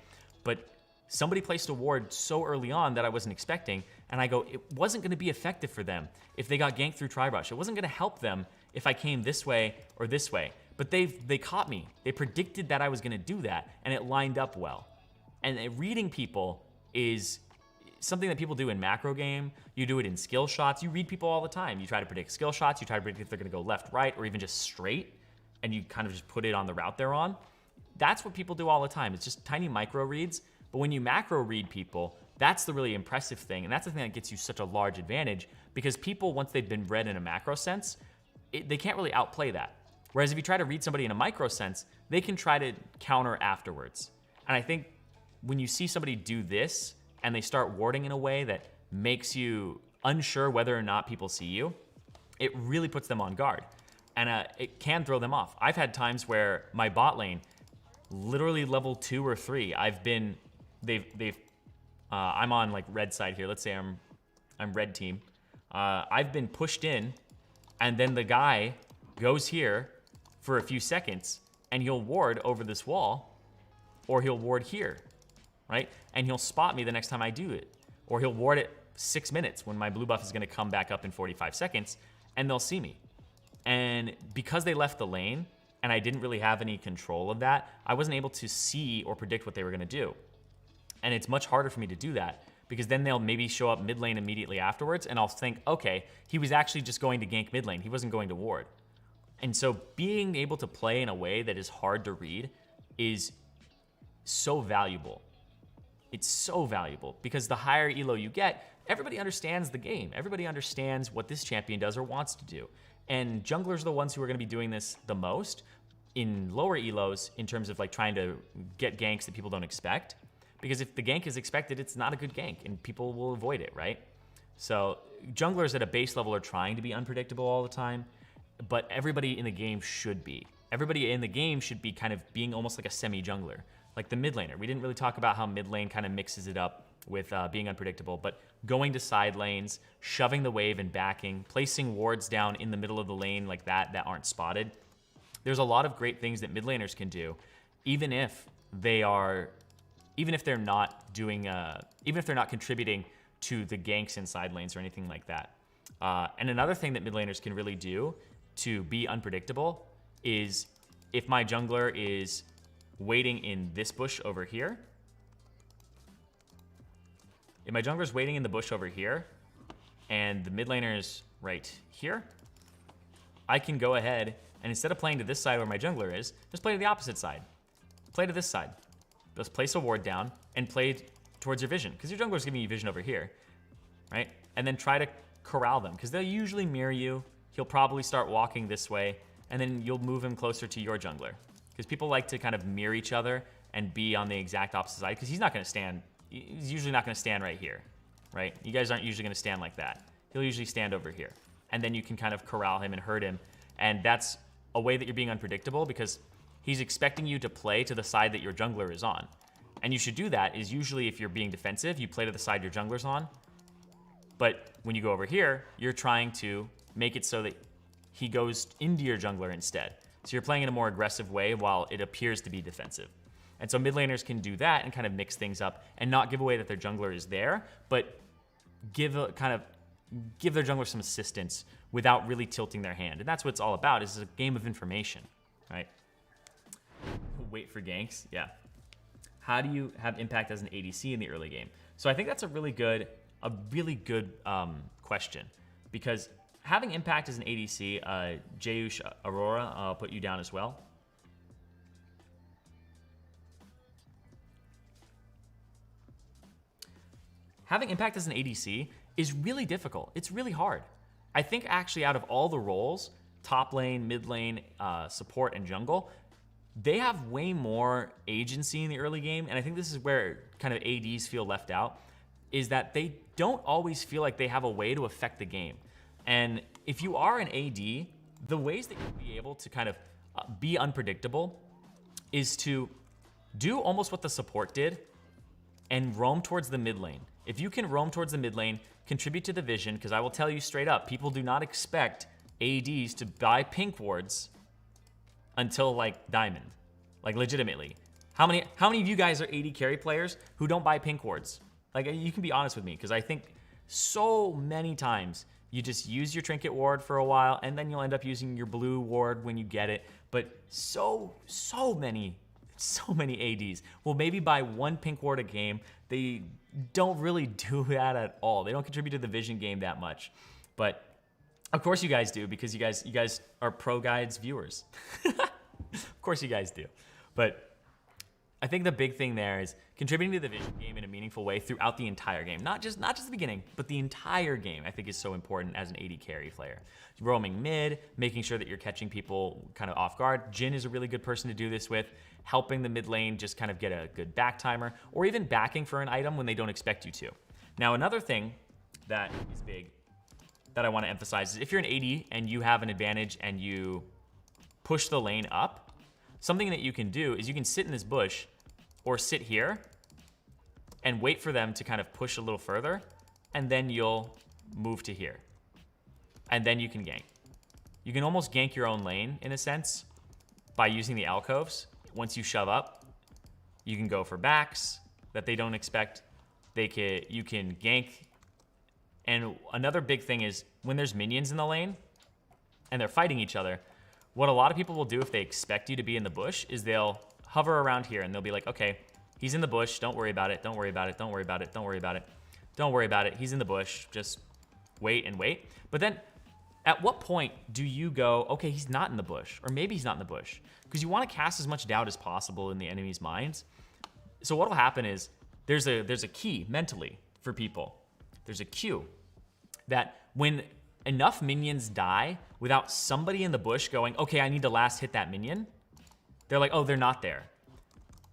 But somebody placed a ward so early on that I wasn't expecting, and I go, it wasn't going to be effective for them if they got ganked through Tri-Brush. It wasn't going to help them if I came this way or this way. But they caught me. They predicted that I was going to do that, and it lined up well. And reading people is something that people do in macro game. You do it in skill shots. You read people all the time. You try to predict skill shots. You try to predict if they're going to go left, right, or even just straight, and you kind of just put it on the route they're on. That's what people do all the time. It's just tiny micro reads. But when you macro read people, that's the really impressive thing, and that's the thing that gets you such a large advantage, because people, once they've been read in a macro sense, they can't really outplay that. Whereas if you try to read somebody in a micro sense, they can try to counter afterwards. And I think when you see somebody do this and they start warding in a way that makes you unsure whether or not people see you, it really puts them on guard. And it can throw them off. I've had times where my bot lane, literally level 2 or 3, I'm on like red side here. Let's say I'm red team. I've been pushed in, and then the guy goes here for a few seconds, and he'll ward over this wall, or he'll ward here, right? And he'll spot me the next time I do it, or he'll ward it 6 minutes when my blue buff is going to come back up in 45 seconds, and they'll see me. And because they left the lane, and I didn't really have any control of that, I wasn't able to see or predict what they were going to do. And it's much harder for me to do that, because then they'll maybe show up mid lane immediately afterwards, and I'll think, okay, he was actually just going to gank mid lane. He wasn't going to ward. And so being able to play in a way that is hard to read is so valuable. It's so valuable, because the higher elo you get, everybody understands the game. Everybody understands what this champion does or wants to do. And junglers are the ones who are going to be doing this the most in lower elos, in terms of like trying to get ganks that people don't expect. Because if the gank is expected, it's not a good gank, and people will avoid it, right? So junglers at a base level are trying to be unpredictable all the time, but everybody in the game should be. Everybody in the game should be kind of being almost like a semi-jungler, like the mid laner. We didn't really talk about how mid lane kind of mixes it up with being unpredictable, but going to side lanes, shoving the wave and backing, placing wards down in the middle of the lane like that aren't spotted. There's a lot of great things that mid laners can do, even if they're not contributing to the ganks in side lanes or anything like that. And another thing that mid laners can really do to be unpredictable is if my jungler is waiting in this bush over here, if my jungler's waiting in the bush over here, and the mid laner is right here, I can go ahead and instead of playing to this side where my jungler is, just play to the opposite side. Play to this side. Just place a ward down and play towards your vision, because your jungler's giving you vision over here, right? And then try to corral them, because they'll usually mirror you. He'll probably start walking this way, and then you'll move him closer to your jungler. Because people like to kind of mirror each other and be on the exact opposite side, because he's not going to stand, he's usually not going to stand right here, right? You guys aren't usually going to stand like that. He'll usually stand over here. And then you can kind of corral him and hurt him. And that's a way that you're being unpredictable, because he's expecting you to play to the side that your jungler is on. And you should do that is usually if you're being defensive, you play to the side your jungler's on. But when you go over here, you're trying to make it so that he goes into your jungler instead. So you're playing in a more aggressive way while it appears to be defensive. And so mid laners can do that and kind of mix things up and not give away that their jungler is there, but give their jungler some assistance without really tilting their hand. And that's what it's all about, is a game of information, right? Wait for ganks, yeah. How do you have impact as an ADC in the early game? So I think that's a really good question, because having impact as an ADC, Jayush Aurora, I'll put you down as well. Having impact as an ADC is really difficult. It's really hard. I think actually out of all the roles, top lane, mid lane, support, and jungle, they have way more agency in the early game, and I think this is where kind of ADs feel left out, is that they don't always feel like they have a way to affect the game. And if you are an AD, the ways that you'll be able to kind of be unpredictable is to do almost what the support did and roam towards the mid lane. If you can roam towards the mid lane, contribute to the vision, because I will tell you straight up, people do not expect ADs to buy pink wards until like diamond, like legitimately. How many of you guys are AD carry players who don't buy pink wards? Like, you can be honest with me, because I think so many times you just use your trinket ward for a while and then you'll end up using your blue ward when you get it. But so many ADs will maybe buy one pink ward a game. They don't really do that at all. They don't contribute to the vision game that much. But of course you guys do, because you guys are ProGuides viewers. Of course you guys do. But I think the big thing there is contributing to the vision game in a meaningful way throughout the entire game. Not just the beginning, but the entire game, I think, is so important as an AD carry player. Roaming mid, making sure that you're catching people kind of off guard. Jhin is a really good person to do this with, helping the mid lane just kind of get a good back timer, or even backing for an item when they don't expect you to. Now, another thing that is big that I want to emphasize is if you're an AD and you have an advantage and you push the lane up, something that you can do is you can sit in this bush or sit here and wait for them to kind of push a little further, and then you'll move to here. And then you can gank. You can almost gank your own lane, in a sense, by using the alcoves. Once you shove up, you can go for backs that they don't expect. You can gank. And another big thing is when there's minions in the lane and they're fighting each other, what a lot of people will do if they expect you to be in the bush is they'll hover around here and they'll be like, okay, he's in the bush, don't worry about it, don't worry about it, don't worry about it, don't worry about it, don't worry about it, he's in the bush, just wait and wait. But then at what point do you go, okay, he's not in the bush, or maybe he's not in the bush? Because you want to cast as much doubt as possible in the enemy's minds. So what'll happen is there's a key mentally for people. There's a cue that when enough minions die without somebody in the bush going, okay, I need to last hit that minion, they're like, oh, they're not there.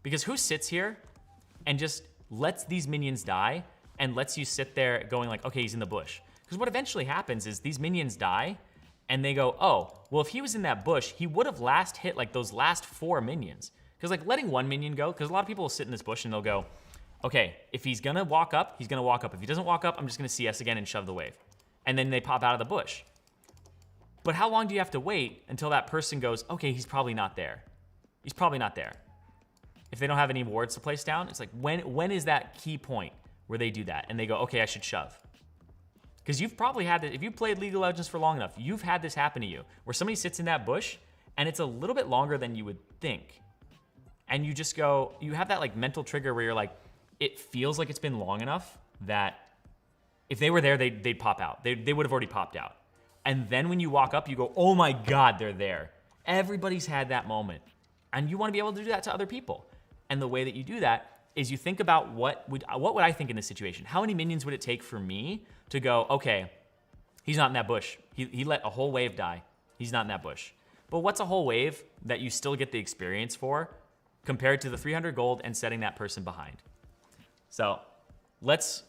Because who sits here and just lets these minions die and lets you sit there going like, okay, he's in the bush? Because what eventually happens is these minions die and they go, oh, well, if he was in that bush, he would have last hit like those last 4 minions. Because like letting one minion go, because a lot of people will sit in this bush and they'll go, okay, if he's gonna walk up, he's gonna walk up. If he doesn't walk up, I'm just gonna CS again and shove the wave. And then they pop out of the bush. But how long do you have to wait until that person goes, okay, he's probably not there? He's probably not there. If they don't have any wards to place down, it's like, when is that key point where they do that? And they go, okay, I should shove. Because you've probably had this, if you've played League of Legends for long enough, you've had this happen to you, where somebody sits in that bush, and it's a little bit longer than you would think. And you just go, you have that like mental trigger where you're like, it feels like it's been long enough, that if they were there, they'd pop out. They would have already popped out. And then when you walk up, you go, oh my God, they're there. Everybody's had that moment. And you want to be able to do that to other people. And the way that you do that is you think about what would I think in this situation? How many minions would it take for me to go, okay, he's not in that bush. He let a whole wave die. He's not in that bush. But what's a whole wave that you still get the experience for compared to the 300 gold and setting that person behind? So let's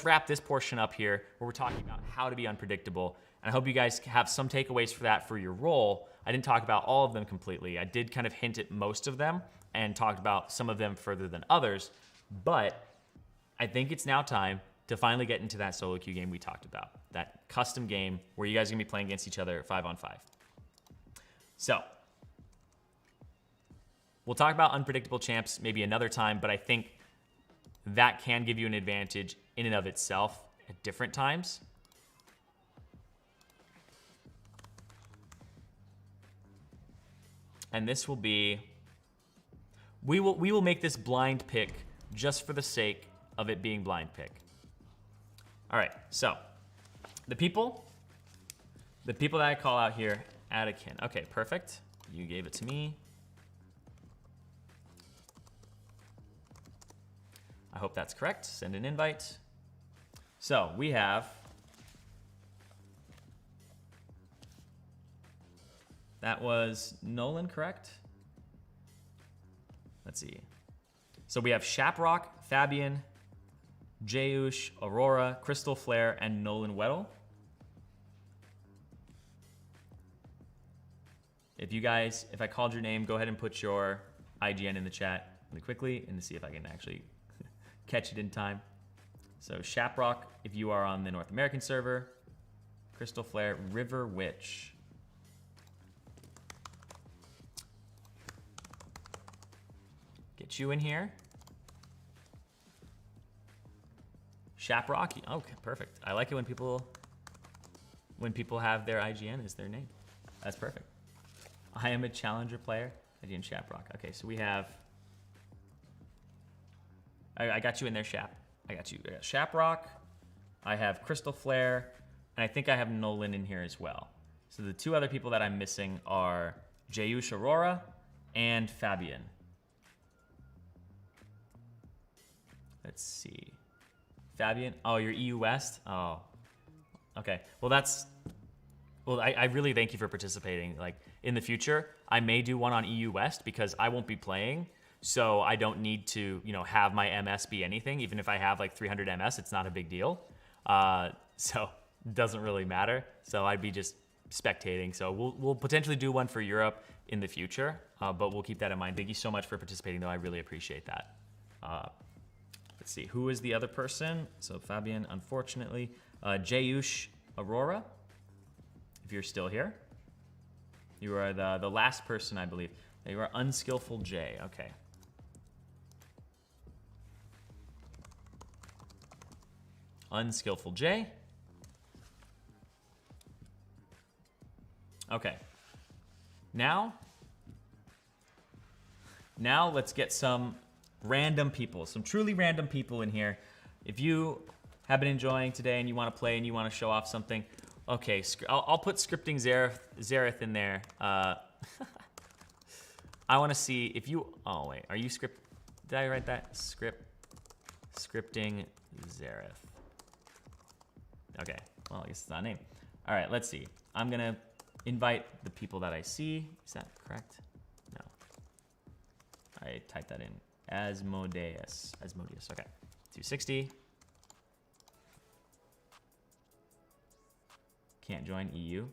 wrap this portion up here where we're talking about how to be unpredictable. And I hope you guys have some takeaways for that for your role. I didn't talk about all of them completely. I did kind of hint at most of them and talked about some of them further than others. But I think it's now time to finally get into that solo queue game we talked about. That custom game where you guys are gonna be playing against each other 5-on-5. So, we'll talk about unpredictable champs maybe another time, but I think that can give you an advantage in and of itself at different times. And this will be, we will make this blind pick just for the sake of it being blind pick. All right, so the people that I call out here, Anakin. Okay, perfect. You gave it to me. I hope that's correct. Send an invite. So we have, that was Nolan, correct? Let's see. So we have Shaprock, Fabian, Jayush, Aurora, Crystal Flare, and Nolan Weddle. If I called your name, go ahead and put your IGN in the chat really quickly and to see if I can actually catch it in time. So Shaprock, if you are on the North American server, Crystal Flare, River Witch. Get you in here. Shaprock, okay, perfect. I like it when people have their IGN as their name. That's perfect. I am a challenger player. IGN Shaprock. Okay, so we have, I got you in there, Shap. I got you. I got Shaprock. I have Crystal Flare, and I think I have Nolan in here as well. So the two other people that I'm missing are Jayush Aurora and Fabian. Let's see. Fabian, oh, you're EU West? Oh, okay. Well, I really thank you for participating. Like, in the future, I may do one on EU West because I won't be playing, so I don't need to, have my MS be anything. Even if I have like 300 MS, it's not a big deal. So it doesn't really matter. So I'd be just spectating. So we'll potentially do one for Europe in the future, but we'll keep that in mind. Thank you so much for participating, though. I really appreciate that. Let's see, who is the other person? So Fabian, unfortunately. Jayush Aurora, if you're still here. You are the last person, I believe. You are Unskillful J, okay. Unskillful J. Okay. Now let's get some random people, some truly random people in here. If you have been enjoying today and you want to play and you want to show off something, okay, I'll put Scripting Zareth in there. I want to see if you, oh wait, are you did I write that? Scripting Zareth. Okay, well, I guess it's not a name. All right, let's see. I'm going to invite the people that I see. Is that correct? No. I typed that in. Asmodeus, okay. 260. Can't join EU.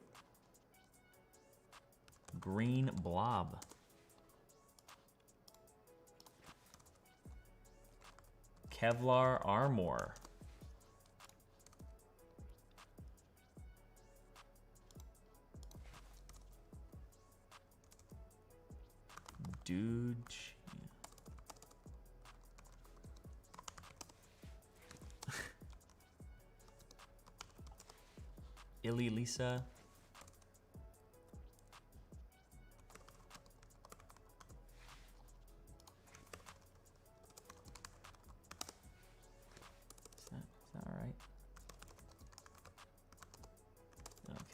Green Blob. Kevlar Armor. Dude. Illy Lisa. Is that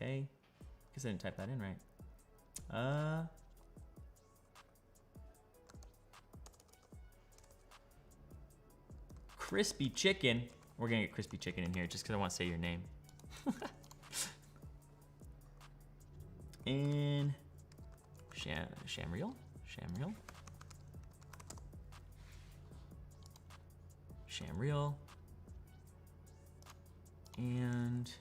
Okay. Guess I didn't type that in right. Crispy chicken. We're gonna get crispy chicken in here just because I want to say your name. And Shamriel. And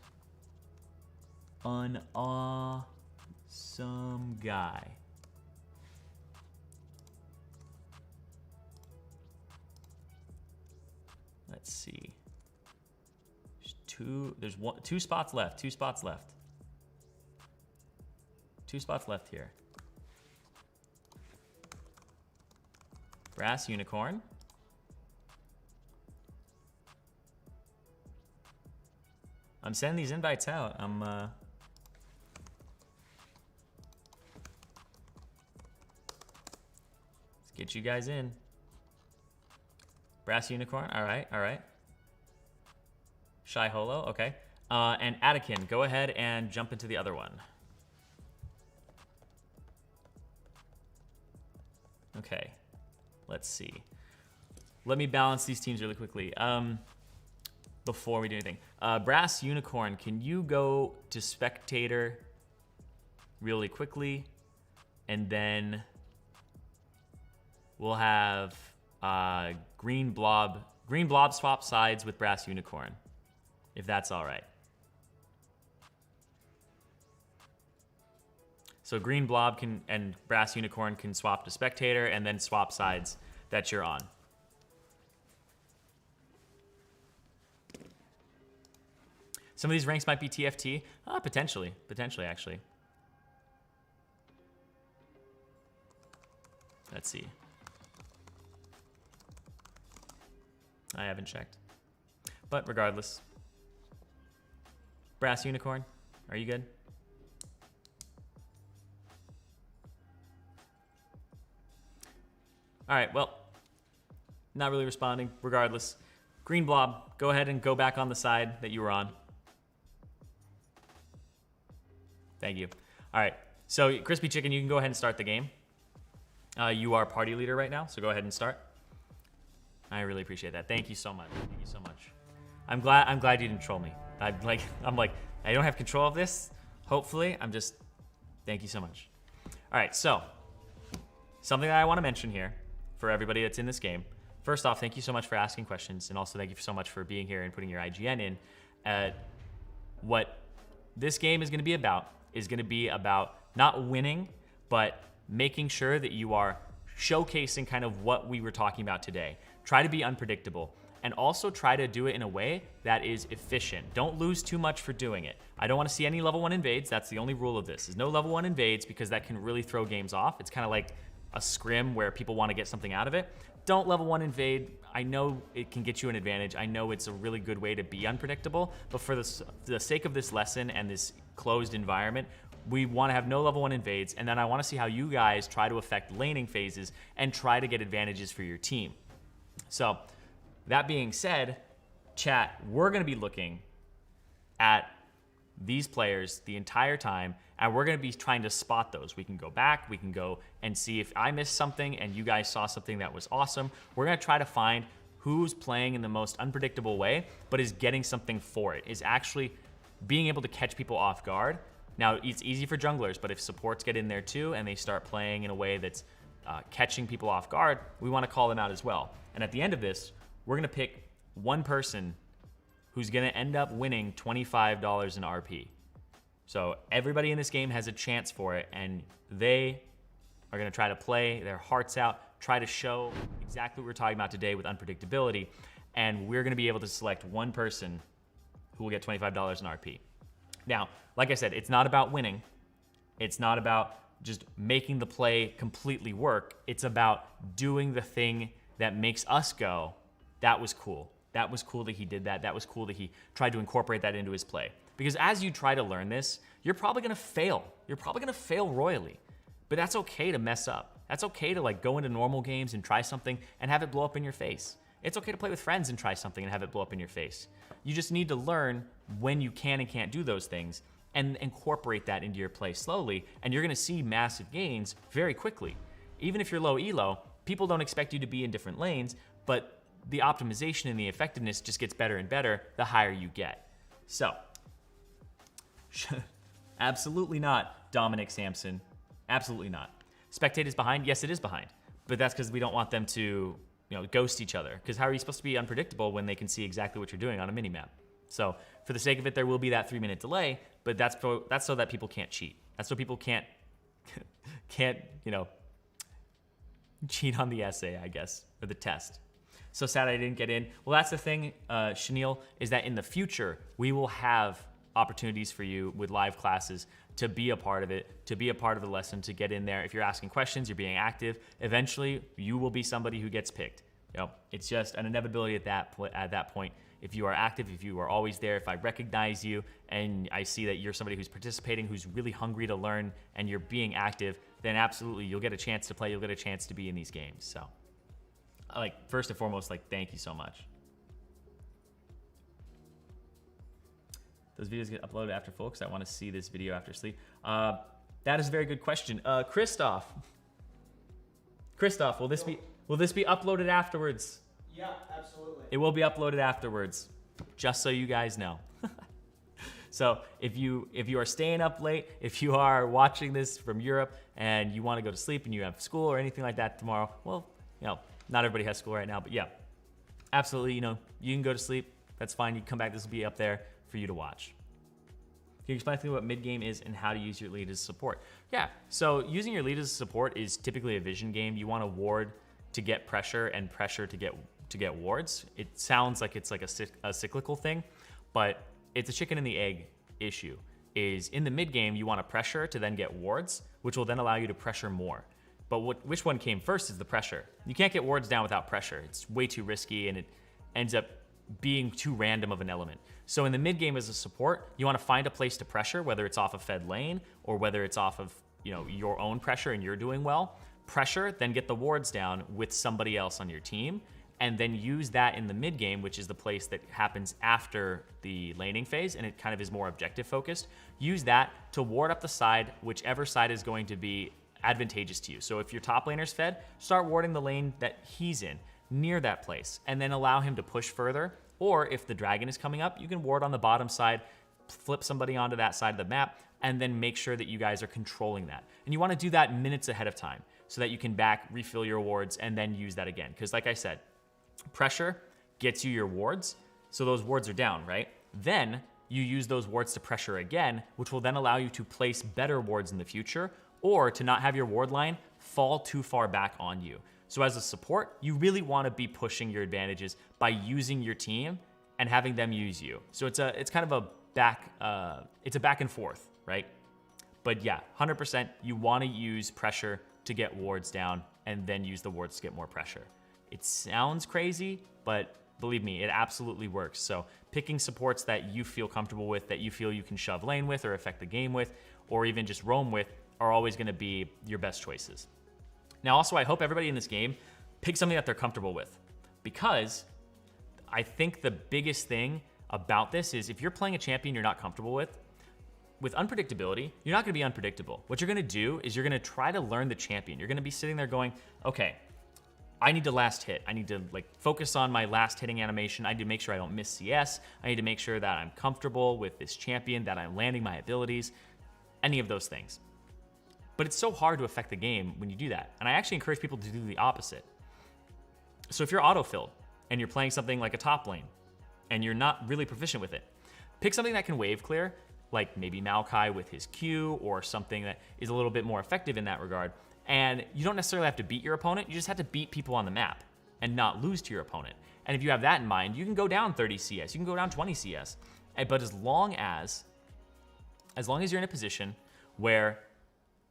an awesome guy. Let's see. There's two spots left. Two spots left here. Brass Unicorn. I'm sending these invites out. Let's get you guys in. Brass Unicorn, all right. Shy Holo, okay. And Atakin, go ahead and jump into the other one. Okay, let's see. Let me balance these teams really quickly before we do anything. Brass Unicorn, can you go to Spectator really quickly? And then we'll have Green Blob swap sides with Brass Unicorn, if that's all right. So Green Blob and Brass Unicorn can swap to Spectator and then swap sides that you're on. Some of these ranks might be TFT. Potentially actually. Let's see. I haven't checked. But regardless. Brass Unicorn, are you good? All right, well, not really responding. Regardless, Green Blob, go ahead and go back on the side that you were on. Thank you. All right, so Crispy Chicken, you can go ahead and start the game. You are party leader right now, so go ahead and start. I really appreciate that. Thank you so much. Thank you so much. I'm glad you didn't troll me. I'm like, I don't have control of this. Hopefully, thank you so much. All right, so something that I want to mention here for everybody that's in this game. First off, thank you so much for asking questions, and also thank you so much for being here and putting your IGN in. What this game is going to be about not winning, but making sure that you are showcasing kind of what we were talking about today. Try to be unpredictable, and also try to do it in a way that is efficient. Don't lose too much for doing it. I don't want to see any level 1 invades. That's the only rule of this, is no level 1 invades, because that can really throw games off. It's kind of like a scrim where people want to get something out of it. Don't level 1 invade. I know it can get you an advantage. I know it's a really good way to be unpredictable, but for the sake of this lesson and this closed environment, we want to have no level 1 invades, and then I want to see how you guys try to affect laning phases and try to get advantages for your team. So that being said, chat, we're going to be looking at these players the entire time, and we're going to be trying to spot those. We can go back, we can go and see if I missed something and you guys saw something that was awesome. We're going to try to find who's playing in the most unpredictable way, but is getting something for it, is actually being able to catch people off guard. Now, it's easy for junglers, but if supports get in there too and they start playing in a way that's catching people off guard, we want to call them out as well. And at the end of this, we're going to pick one person who's going to end up winning $25 in RP. So everybody in this game has a chance for it, and they are going to try to play their hearts out, try to show exactly what we're talking about today with unpredictability, and we're going to be able to select one person who will get $25 in RP. Now, like I said, it's not about winning. It's not about just making the play completely work. It's about doing the thing that makes us go, that was cool. That was cool that he did that. That was cool that he tried to incorporate that into his play. Because as you try to learn this, you're probably gonna fail. You're probably gonna fail royally. But that's okay to mess up. That's okay to like go into normal games and try something and have it blow up in your face. It's okay to play with friends and try something and have it blow up in your face. You just need to learn when you can and can't do those things. and incorporate that into your play slowly, and you're gonna see massive gains very quickly. Even if you're low elo, people don't expect you to be in different lanes, but the optimization and the effectiveness just gets better and better the higher you get. So, absolutely not, Dominic Sampson. Absolutely not. Spectate is behind? Yes, it is behind. But that's because we don't want them to, ghost each other. Because how are you supposed to be unpredictable when they can see exactly what you're doing on a minimap? So for the sake of it, there will be that 3-minute delay, but that's so that people can't cheat. That's so people can't cheat on the essay, I guess, or the test. So sad I didn't get in. Well, that's the thing, Chenille, is that in the future, we will have opportunities for you with live classes to be a part of it, to be a part of the lesson, to get in there. If you're asking questions, you're being active, eventually you will be somebody who gets picked. It's just an inevitability at that point. If you are active, if you are always there, if I recognize you and I see that you're somebody who's participating, who's really hungry to learn, and you're being active, then absolutely you'll get a chance to play, you'll get a chance to be in these games. So, first and foremost, thank you so much. Those videos get uploaded after full because I want to see this video after sleep. That is a very good question. Christoph, will this be uploaded afterwards? Yeah, absolutely. It will be uploaded afterwards, just so you guys know. So if you are staying up late, if you are watching this from Europe and you want to go to sleep and you have school or anything like that tomorrow, well, not everybody has school right now, but yeah, absolutely, you can go to sleep. That's fine. You can come back. This will be up there for you to watch. Can you explain to me what mid-game is and how to use your lead as support? Yeah, so using your lead as support is typically a vision game. You want a ward to get pressure and pressure to get wards. It sounds like it's like a cyclical thing, but it's a chicken and the egg issue. Is in the mid game, you want a pressure to then get wards, which will then allow you to pressure more. But which one came first is the pressure. You can't get wards down without pressure. It's way too risky and it ends up being too random of an element. So in the mid game as a support, you want to find a place to pressure, whether it's off a fed lane or whether it's off of your own pressure and you're doing well. Pressure, then get the wards down with somebody else on your team, and then use that in the mid game, which is the place that happens after the laning phase, and it kind of is more objective focused. Use that to ward up the side, whichever side is going to be advantageous to you. So if your top laner's fed, start warding the lane that he's in, near that place, and then allow him to push further. Or if the dragon is coming up, you can ward on the bottom side, flip somebody onto that side of the map, and then make sure that you guys are controlling that. And you want to do that minutes ahead of time so that you can refill your wards and then use that again. Because like I said, pressure gets you your wards, so those wards are down, right? Then you use those wards to pressure again, which will then allow you to place better wards in the future, or to not have your ward line fall too far back on you. So as a support, you really want to be pushing your advantages by using your team and having them use you. So it's kind of a back and forth, right? But yeah, 100%, you want to use pressure to get wards down and then use the wards to get more pressure. It sounds crazy, but believe me, it absolutely works. So picking supports that you feel comfortable with, that you feel you can shove lane with or affect the game with, or even just roam with, are always going to be your best choices. Now, also, I hope everybody in this game picks something that they're comfortable with, because I think the biggest thing about this is if you're playing a champion you're not comfortable with unpredictability, you're not going to be unpredictable. What you're going to do is you're going to try to learn the champion. You're going to be sitting there going, okay, I need to last hit. I need to focus on my last hitting animation. I need to make sure I don't miss CS. I need to make sure that I'm comfortable with this champion, that I'm landing my abilities, any of those things. But it's so hard to affect the game when you do that. And I actually encourage people to do the opposite. So if you're autofilled and you're playing something like a top lane and you're not really proficient with it, pick something that can wave clear, like maybe Maokai with his Q, or something that is a little bit more effective in that regard. And you don't necessarily have to beat your opponent, you just have to beat people on the map and not lose to your opponent. And if you have that in mind, you can go down 30 CS, you can go down 20 CS. But as long as you're in a position where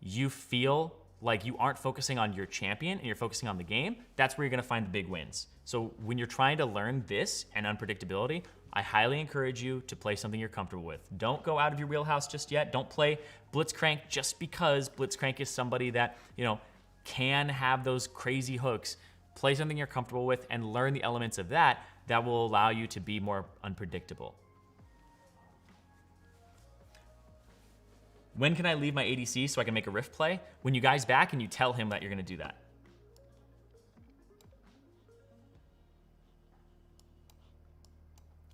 you feel like you aren't focusing on your champion and you're focusing on the game, that's where you're gonna find the big wins. So when you're trying to learn this and unpredictability, I highly encourage you to play something you're comfortable with. Don't go out of your wheelhouse just yet. Don't play Blitzcrank just because Blitzcrank is somebody that, can have those crazy hooks. Play something you're comfortable with and learn the elements of that will allow you to be more unpredictable. When can I leave my ADC so I can make a Rift play? When you guys back and you tell him that you're going to do that.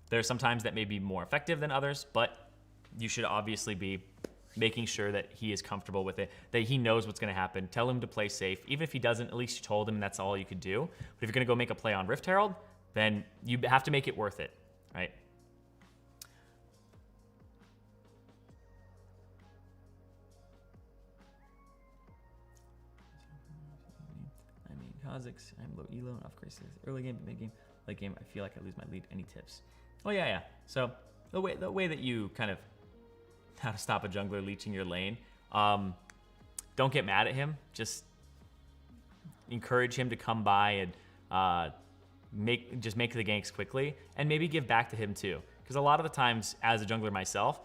There are some times that may be more effective than others, but you should obviously be making sure that he is comfortable with it, that he knows what's going to happen. Tell him to play safe. Even if he doesn't, at least you told him that's all you could do. But if you're going to go make a play on Rift Herald, then you have to make it worth it, right? I mean, Kha'Zix, I'm low elo, of course, early game, mid game, late game, I feel like I lose my lead. Any tips? Oh yeah. So the way that you kind of how to stop a jungler leeching your lane, don't get mad at him. Just encourage him to come by and make the ganks quickly, and maybe give back to him too. Because a lot of the times, as a jungler myself,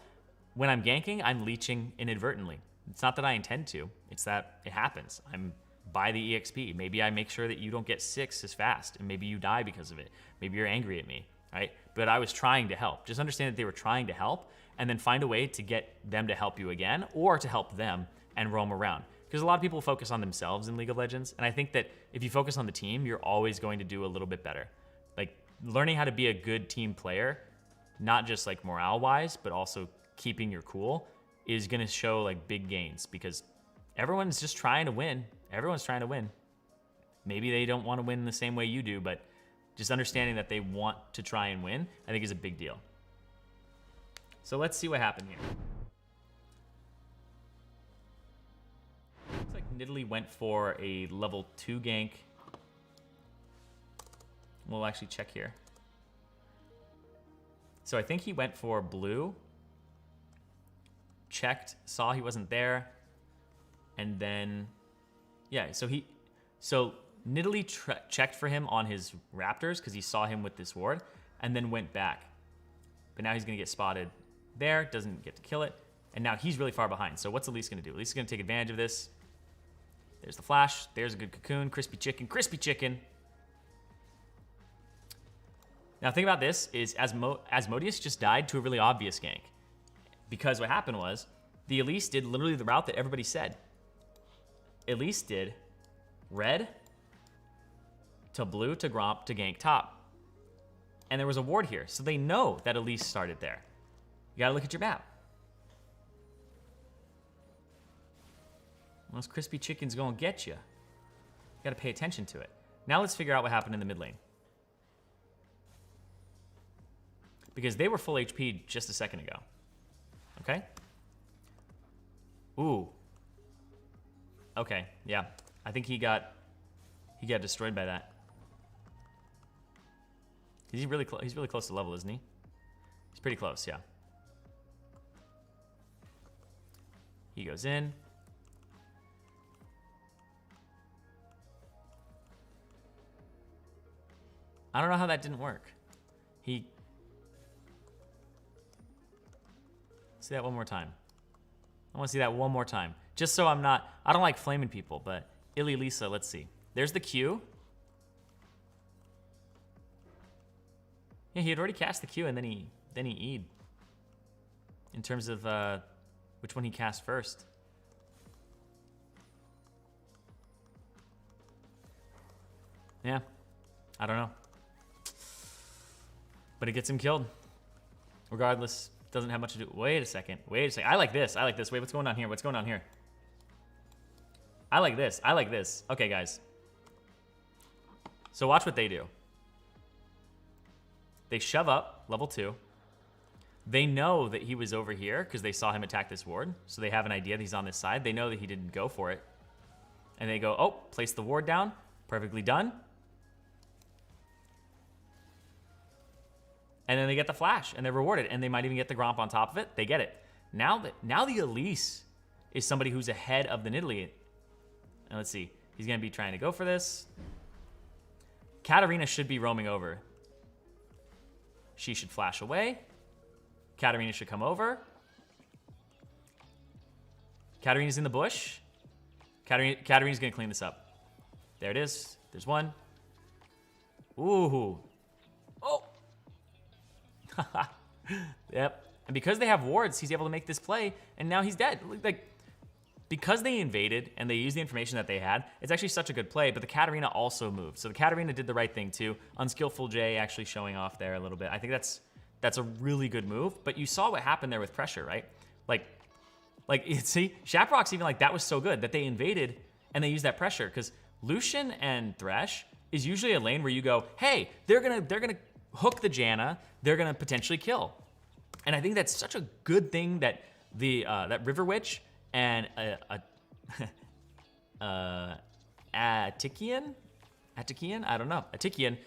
when I'm ganking, I'm leeching inadvertently. It's not that I intend to; it's that it happens. I'm by the EXP. Maybe I make sure that you don't get 6 as fast, and maybe you die because of it. Maybe you're angry at me, right? But I was trying to help. Just understand that they were trying to help, and then find a way to get them to help you again, or to help them and roam around. Because a lot of people focus on themselves in League of Legends, and I think that if you focus on the team, you're always going to do a little bit better. Like, learning how to be a good team player, not just like morale-wise, but also keeping your cool, is gonna show like big gains, because everyone's just trying to win. Everyone's trying to win. Maybe they don't want to win the same way you do, but just understanding that they want to try and win, I think is a big deal. So let's see what happened here. Looks like Nicolai went for a level 2 gank. We'll actually check here. So I think he went for blue. Checked, saw he wasn't there. And then, yeah, so Nicolai checked for him on his Raptors because he saw him with this ward, and then went back. But now he's gonna get spotted there, doesn't get to kill it, and now he's really far behind. So what's Elise gonna do? Elise is gonna take advantage of this. There's the flash, there's a good cocoon, crispy chicken. Now think about this, is Asmodeus just died to a really obvious gank. Because what happened was, the Elise did literally the route that everybody said. Elise did red to blue to Gromp to gank top. And there was a ward here, so they know that Elise started there. You gotta look at your map. Those crispy chicken's gonna get you. You gotta pay attention to it. Now let's figure out what happened in the mid lane. Because they were full HP just a second ago. Okay? Ooh. Okay, yeah. I think he got destroyed by that. He's really close to level, isn't he? He's pretty close, yeah. He goes in. I don't know how that didn't work. See that one more time. I want to see that one more time. Just so I don't like flaming people, but Illy Lisa, let's see. There's the Q. Yeah, he had already cast the Q, and then he E'd. In terms of which one he cast first. Yeah, I don't know. But it gets him killed. Regardless, doesn't have much to do. Wait a second. I like this. Wait, what's going on here? I like this. Okay, guys. So watch what they do. They shove up, level 2. They know that he was over here because they saw him attack this ward. So they have an idea that he's on this side. They know that he didn't go for it. And they go, oh, place the ward down. Perfectly done. And then they get the flash, and they're rewarded. And they might even get the Gromp on top of it. They get it. Now the Elise is somebody who's ahead of the Nicolai. And let's see. He's going to be trying to go for this. Katarina should be roaming over. She should flash away. Katarina should come over. Katarina's in the bush. Katarina's going to clean this up. There it is. There's one. Ooh. Oh. Yep. And because they have wards, he's able to make this play, and now he's dead. Like, because they invaded and they used the information that they had, it's actually such a good play, but the Katarina also moved. So the Katarina did the right thing too. Unskillful J actually showing off there a little bit. I think that's a really good move, but you saw what happened there with pressure, right? Like see, Shaprock's even like, that was so good that they invaded and they used that pressure, because Lucian and Thresh is usually a lane where you go, hey, they're gonna hook the Janna, they're gonna potentially kill. And I think that's such a good thing that that River Witch and Atikian, I don't know, Atikian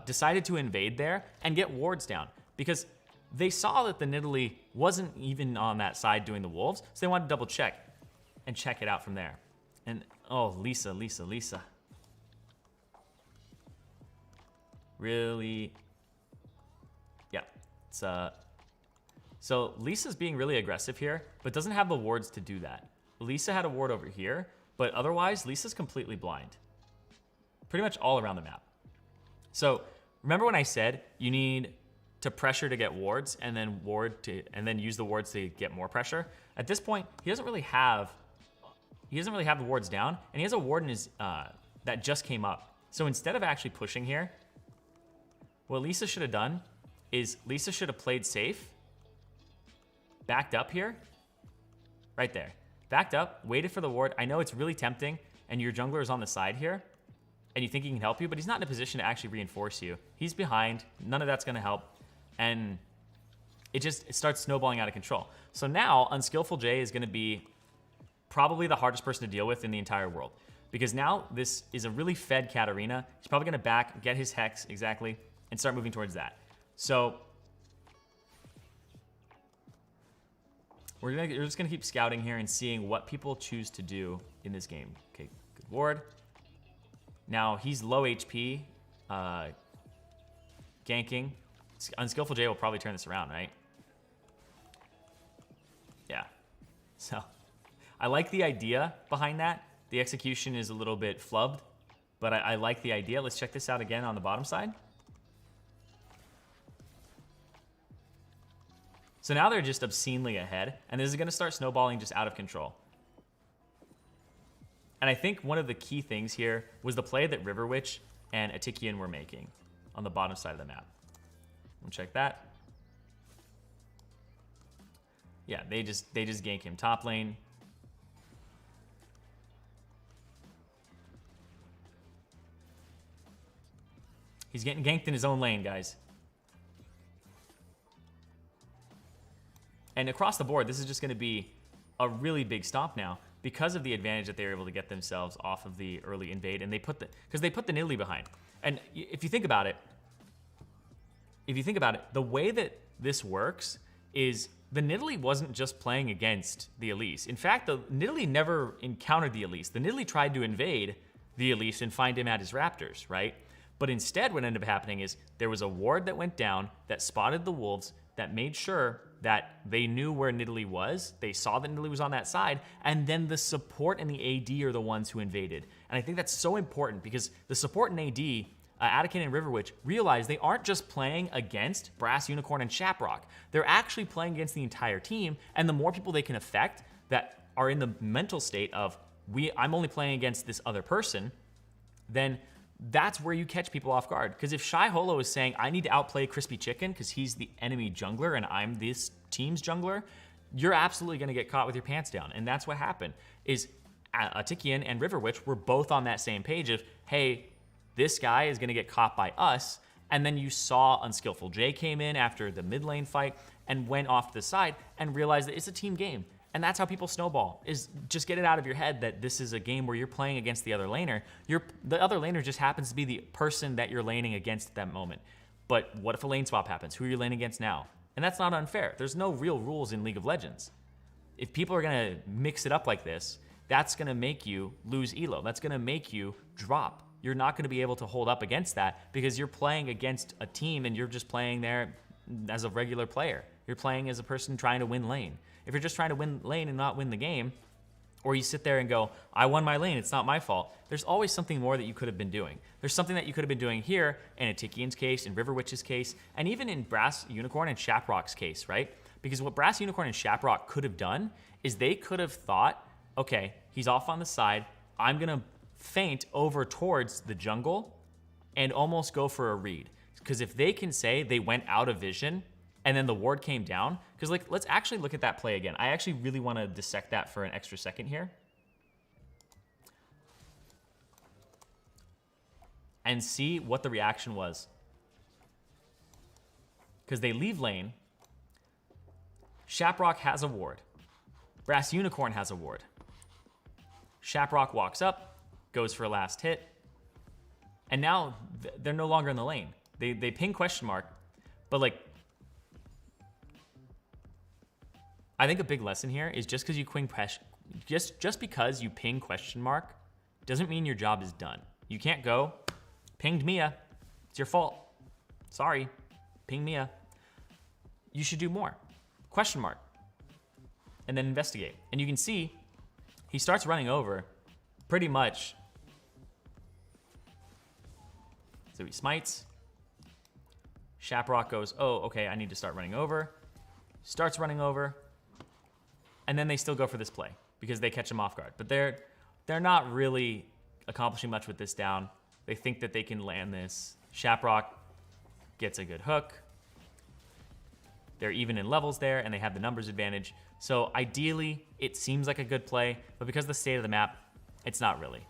decided to invade there and get wards down, because they saw that the Nidalee wasn't even on that side doing the wolves, so they wanted to double check and check it out from there. And oh, Lisa. Really, yeah, it's so Lisa's being really aggressive here, but doesn't have the wards to do that. Lisa had a ward over here, but otherwise, Lisa's completely blind. Pretty much all around the map. So remember when I said you need to pressure to get wards and then use the wards to get more pressure? At this point, he doesn't really have the wards down, and he has a ward in his that just came up. So instead of actually pushing here, what Lisa should have done is Lisa should have played safe, backed up here, right there. Backed up, waited for the ward. I know it's really tempting, and your jungler is on the side here, and you think he can help you, but he's not in a position to actually reinforce you. He's behind, none of that's gonna help, and it starts snowballing out of control. So now, Unskillful J is gonna be probably the hardest person to deal with in the entire world, because now this is a really fed Katarina. He's probably gonna back, get his Hex, exactly, and start moving towards that. So we're just gonna keep scouting here and seeing what people choose to do in this game. Okay, good ward. Now he's low HP, ganking. Unskillful J will probably turn this around, right? Yeah. So I like the idea behind that. The execution is a little bit flubbed, but I like the idea. Let's check this out again on the bottom side. So now they're just obscenely ahead, and this is gonna start snowballing just out of control. And I think one of the key things here was the play that River Witch and Atikian were making on the bottom side of the map. We'll check that. Yeah, they just gank him top lane. He's getting ganked in his own lane, guys. And across the board, this is just going to be a really big stomp now because of the advantage that they were able to get themselves off of the early invade, and because they put the Nidalee behind. And if you think about it, the way that this works is the Nidalee wasn't just playing against the Elise. In fact, the Nidalee never encountered the Elise. The Nidalee tried to invade the Elise and find him at his Raptors, right? But instead, what ended up happening is there was a ward that went down that spotted the wolves, that made sure that they knew where Nidalee was. They saw that Nidalee was on that side, and then the support and the AD are the ones who invaded. And I think that's so important because the support and AD, Atikin and Riverwitch, realize they aren't just playing against Brass, Unicorn, and Shaprock. They're actually playing against the entire team, and the more people they can affect that are in the mental state of, I'm only playing against this other person, then that's where you catch people off guard. Because if Shy Holo is saying, I need to outplay Crispy Chicken because he's the enemy jungler and I'm this team's jungler, you're absolutely going to get caught with your pants down. And that's what happened, is Atikian and Riverwitch were both on that same page of, hey, this guy is going to get caught by us. And then you saw Unskillful J came in after the mid lane fight and went off to the side and realized that it's a team game. And that's how people snowball, is just get it out of your head that this is a game where you're playing against the other laner. The other laner just happens to be the person that you're laning against at that moment. But what if a lane swap happens? Who are you laning against now? And that's not unfair. There's no real rules in League of Legends. If people are gonna mix it up like this, that's gonna make you lose elo. That's gonna make you drop. You're not gonna be able to hold up against that because you're playing against a team and you're just playing there as a regular player. You're playing as a person trying to win lane. If you're just trying to win lane and not win the game, or you sit there and go, I won my lane, it's not my fault, there's always something more that you could have been doing. There's something that you could have been doing here in Atikian's case, in Riverwitch's case, and even in Brass, Unicorn, and Shaprock's case, right? Because what Brass Unicorn and Shaprock could have done is they could have thought, okay, he's off on the side. I'm going to feint over towards the jungle and almost go for a read. Because if they can say they went out of vision and then the ward came down, because like, let's actually look at that play again. I actually really want to dissect that for an extra second here. And see what the reaction was. Because they leave lane. Shaprock has a ward. Brass Unicorn has a ward. Shaprock walks up, goes for a last hit. And now they're no longer in the lane. They ping question mark. But like, I think a big lesson here is just because you just because you ping question mark doesn't mean your job is done. You can't go, pinged Mia, it's your fault. Sorry, ping Mia. You should do more. Question mark. And then investigate. And you can see he starts running over pretty much. So he smites. Shaprock goes, oh, okay, I need to start running over. Starts running over. And then they still go for this play because they catch him off guard. But they're not really accomplishing much with this down. They think that they can land this. Shaprock gets a good hook. They're even in levels there, and they have the numbers advantage. So ideally, it seems like a good play, but because of the state of the map, it's not really.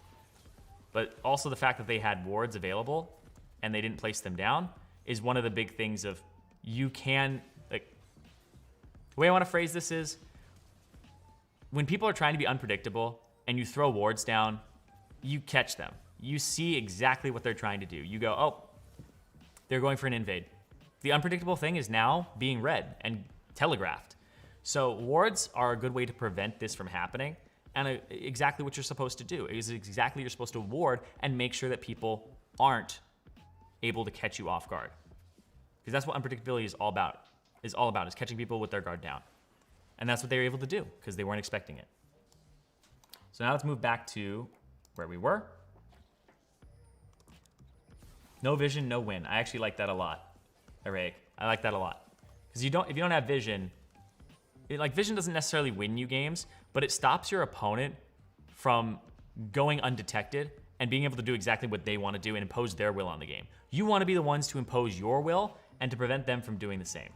But also the fact that they had wards available and they didn't place them down is one of the big things of you can, like, the way I want to phrase this is, when people are trying to be unpredictable and you throw wards down, you catch them. You see exactly what they're trying to do. You go, oh, they're going for an invade. The unpredictable thing is now being read and telegraphed. So wards are a good way to prevent this from happening, and exactly what you're supposed to do is exactly you're supposed to ward and make sure that people aren't able to catch you off guard. Because that's what unpredictability is all about, is catching people with their guard down. And that's what they were able to do because they weren't expecting it. So now let's move back to where we were. No vision, no win. I actually like that a lot. Array. I like that a lot. Because if you don't have vision, vision doesn't necessarily win you games, but it stops your opponent from going undetected and being able to do exactly what they want to do and impose their will on the game. You want to be the ones to impose your will and to prevent them from doing the same.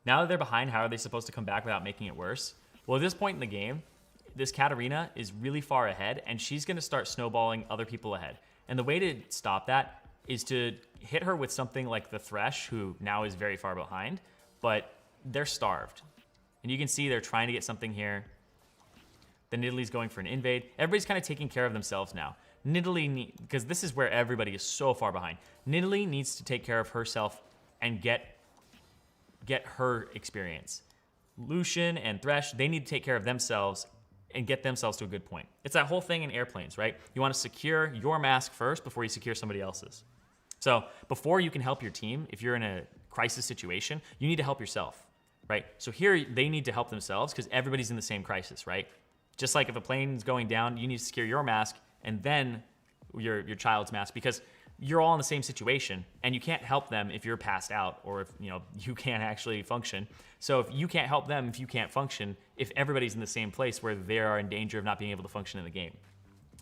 Now that they're behind, how are they supposed to come back without making it worse? Well, at this point in the game, this Katarina is really far ahead, and she's going to start snowballing other people ahead. And the way to stop that is to hit her with something like the Thresh, who now is very far behind, but they're starved. And you can see they're trying to get something here. The Nidalee's going for an invade. Everybody's kind of taking care of themselves now. Nidalee, because this is where everybody is so far behind. Nidalee needs to take care of herself and get her experience. Lucian and Thresh, they need to take care of themselves and get themselves to a good point. It's that whole thing in airplanes, right? You want to secure your mask first before you secure somebody else's. So before you can help your team, if you're in a crisis situation, you need to help yourself, right? So here they need to help themselves because everybody's in the same crisis, right? Just like if a plane's going down, you need to secure your mask and then your child's mask because you're all in the same situation and you can't help them if you're passed out or if you can't actually function. So if you can't help them, if you can't function, if everybody's in the same place where they are in danger of not being able to function in the game.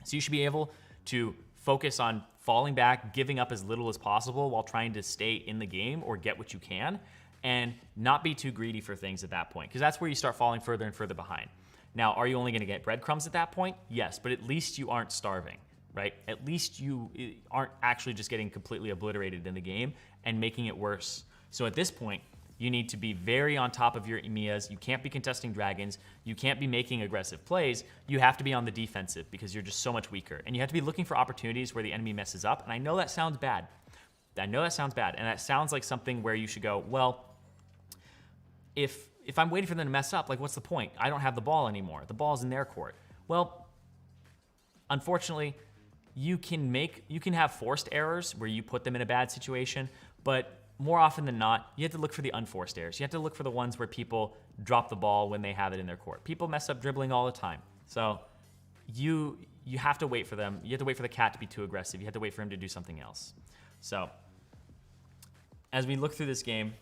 So you should be able to focus on falling back, giving up as little as possible while trying to stay in the game or get what you can and not be too greedy for things at that point because that's where you start falling further and further behind. Now, are you only going to get breadcrumbs at that point? Yes, but at least you aren't starving. Right? At least you aren't actually just getting completely obliterated in the game and making it worse. So at this point, you need to be very on top of your Mias. You can't be contesting dragons. You can't be making aggressive plays. You have to be on the defensive because you're just so much weaker. And you have to be looking for opportunities where the enemy messes up. And I know that sounds bad. And that sounds like something where you should go, well, if I'm waiting for them to mess up, like what's the point? I don't have the ball anymore. The ball's in their court. Well, unfortunately, you can have forced errors where you put them in a bad situation, but more often than not, you have to look for the unforced errors. You have to look for the ones where people drop the ball when they have it in their court. People mess up dribbling all the time. So you have to wait for them. You have to wait for the cat to be too aggressive. You have to wait for him to do something else. So as we look through this game,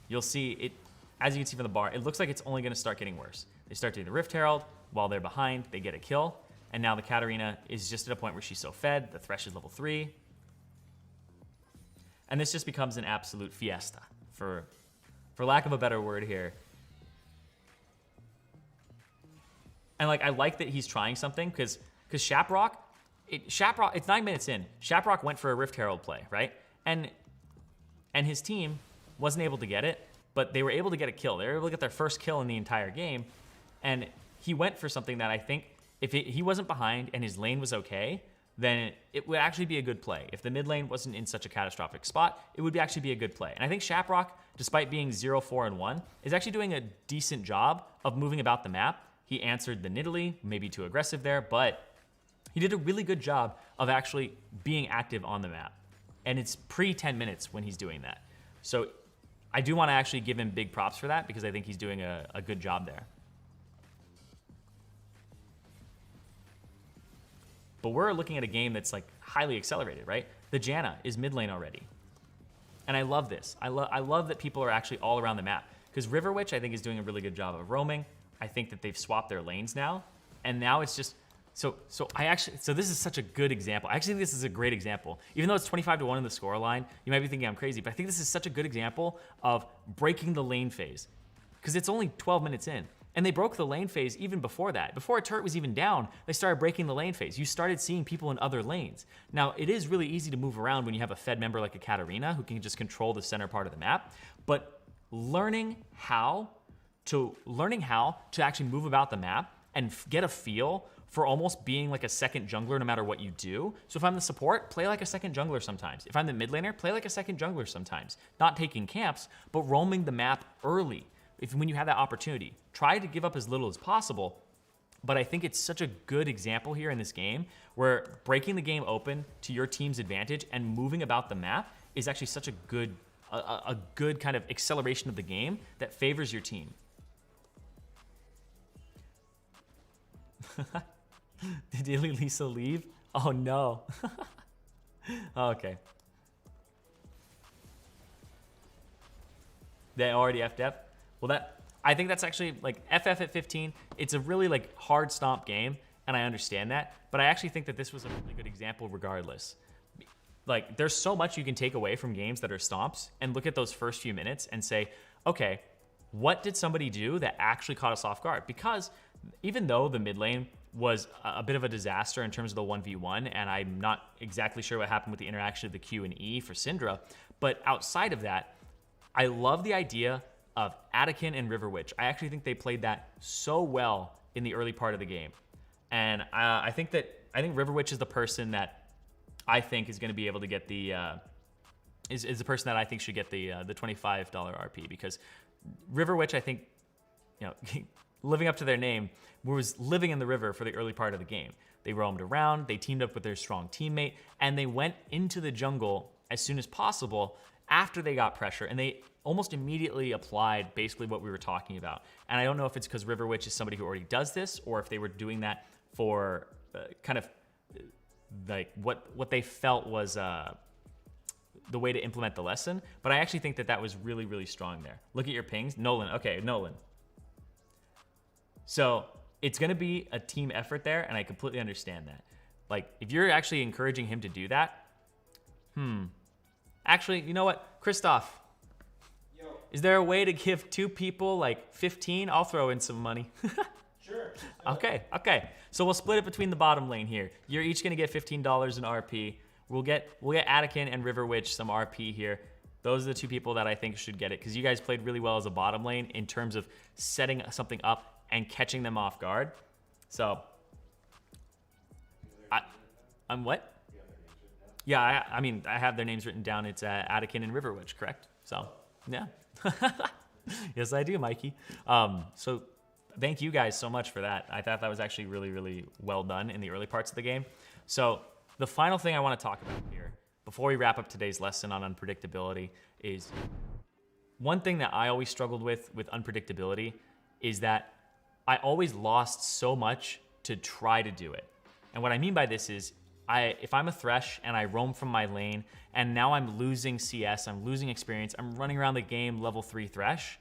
you'll see it, as you can see from the bar, it looks like it's only going to start getting worse. They start doing the Rift Herald. While they're behind, they get a kill. And now the Katarina is just at a point where she's so fed. The Thresh is level 3. And this just becomes an absolute fiesta, for lack of a better word here. And like, I like that he's trying something, because Shaprock, it's 9 minutes in. Shaprock went for a Rift Herald play, right? And his team wasn't able to get it, but they were able to get a kill. They were able to get their first kill in the entire game. And he went for something that I think, if he wasn't behind and his lane was okay, then it would actually be a good play. If the mid lane wasn't in such a catastrophic spot, it would actually be a good play. And I think Shaprock, despite being 0-4-1, is actually doing a decent job of moving about the map. He answered the Nicolai, maybe too aggressive there, but he did a really good job of actually being active on the map. And it's pre-10 minutes when he's doing that. So I do want to actually give him big props for that, because I think he's doing a good job there. But we're looking at a game that's like highly accelerated, right? The Janna is mid lane already. And I love this. I love that people are actually all around the map. Because River Witch, I think, is doing a really good job of roaming. I think that they've swapped their lanes now. And now it's just, so this is such a good example. I actually think this is a great example. Even though it's 25-1 in the scoreline, you might be thinking I'm crazy, but I think this is such a good example of breaking the lane phase. Because it's only 12 minutes in. And they broke the lane phase even before that. Before a turret was even down, they started breaking the lane phase. You started seeing people in other lanes. Now, it is really easy to move around when you have a fed member like a Katarina who can just control the center part of the map. But learning how to actually move about the map and get a feel for almost being like a second jungler no matter what you do. So if I'm the support, play like a second jungler sometimes. If I'm the mid laner, play like a second jungler sometimes. Not taking camps, but roaming the map early. When you have that opportunity, try to give up as little as possible. But I think it's such a good example here in this game where breaking the game open to your team's advantage and moving about the map is actually such a good kind of acceleration of the game that favors your team. Did Lisa leave? Oh no. Okay. They already F'd up? Well, I think that's actually, like, FF at 15, it's a really, like, hard stomp game, and I understand that, but I actually think that this was a really good example regardless. Like, there's so much you can take away from games that are stomps and look at those first few minutes and say, okay, what did somebody do that actually caught us off guard? Because even though the mid lane was a bit of a disaster in terms of the 1v1, and I'm not exactly sure what happened with the interaction of the Q and E for Syndra, but outside of that, I love the idea of Atakin and River Witch. I actually think they played that so well in the early part of the game. And I think River Witch is the person that I think is going to be able to get the is the person that I think should get the $25 RP, because River Witch, I think, you know, living up to their name, was living in the river for the early part of the game. They roamed around, they teamed up with their strong teammate, and they went into the jungle as soon as possible after they got pressure, and they almost immediately applied basically what we were talking about. And I don't know if it's because River Witch is somebody who already does this, or if they were doing that for kind of like what they felt was the way to implement the lesson. But I actually think that that was really, really strong there. Look at your pings. Nolan. Okay, Nolan. So it's going to be a team effort there, and I completely understand that. Like, if you're actually encouraging him to do that, Actually, you know what? Christoph, Yo. Is there a way to give two people like 15? I'll throw in some money. Sure. Okay. So we'll split it between the bottom lane here. You're each gonna get $15 in RP. We'll get Atakin and River Witch some RP here. Those are the two people that I think should get it, because you guys played really well as a bottom lane in terms of setting something up and catching them off guard. So, I'm what? Yeah, I mean, I have their names written down. It's Atakin and River Witch, correct? So, yeah. Yes, I do, Mikey. So, thank you guys so much for that. I thought that was actually really, really well done in the early parts of the game. So, the final thing I want to talk about here, before we wrap up today's lesson on unpredictability, is one thing that I always struggled with unpredictability is that I always lost so much to try to do it. And what I mean by this is, if I'm a Thresh and I roam from my lane and now I'm losing CS, I'm losing experience, I'm running around the game level 3 Thresh,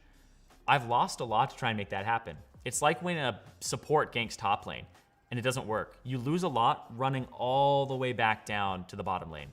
I've lost a lot to try and make that happen. It's like when a support ganks top lane and it doesn't work. You lose a lot running all the way back down to the bottom lane.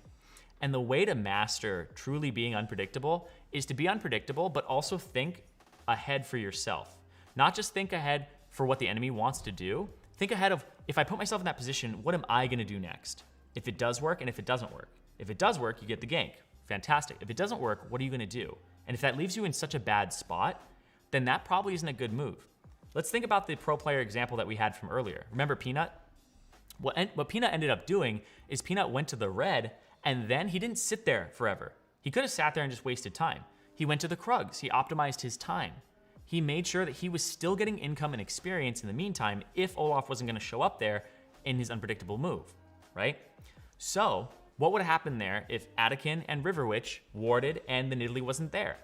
And the way to master truly being unpredictable is to be unpredictable, but also think ahead for yourself. Not just think ahead for what the enemy wants to do. Think ahead of, if I put myself in that position, what am I gonna do next? If it does work and if it doesn't work. If it does work, you get the gank. Fantastic. If it doesn't work, what are you gonna do? And if that leaves you in such a bad spot, then that probably isn't a good move. Let's think about the pro player example that we had from earlier. Remember Peanut? What Peanut ended up doing is Peanut went to the red and then he didn't sit there forever. He could have sat there and just wasted time. He went to the Crumbz. He optimized his time. He made sure that he was still getting income and experience in the meantime if Olaf wasn't going to show up there in his unpredictable move, right? So what would have happened there if Atakin and Riverwitch warded and the Nicolai wasn't there?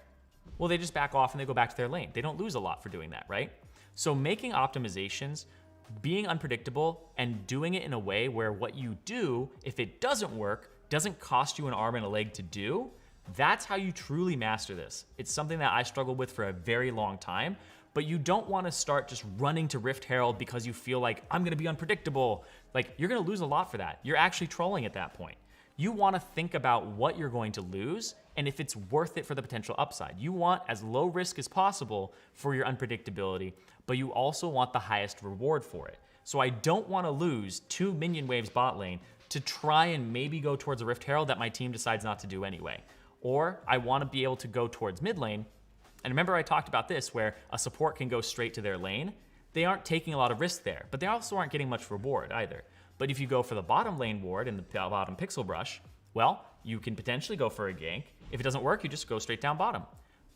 Well, they just back off and they go back to their lane. They don't lose a lot for doing that, right? So making optimizations, being unpredictable, and doing it in a way where what you do, if it doesn't work, doesn't cost you an arm and a leg to do, that's how you truly master this. It's something that I struggled with for a very long time, but you don't want to start just running to Rift Herald because you feel like I'm going to be unpredictable. Like, you're going to lose a lot for that. You're actually trolling at that point. You want to think about what you're going to lose and if it's worth it for the potential upside. You want as low risk as possible for your unpredictability, but you also want the highest reward for it. So I don't want to lose 2 minion waves bot lane to try and maybe go towards a Rift Herald that my team decides not to do anyway. Or I want to be able to go towards mid lane. And remember I talked about this where a support can go straight to their lane. They aren't taking a lot of risk there, but they also aren't getting much reward either. But if you go for the bottom lane ward and the bottom pixel brush, well, you can potentially go for a gank. If it doesn't work, you just go straight down bottom.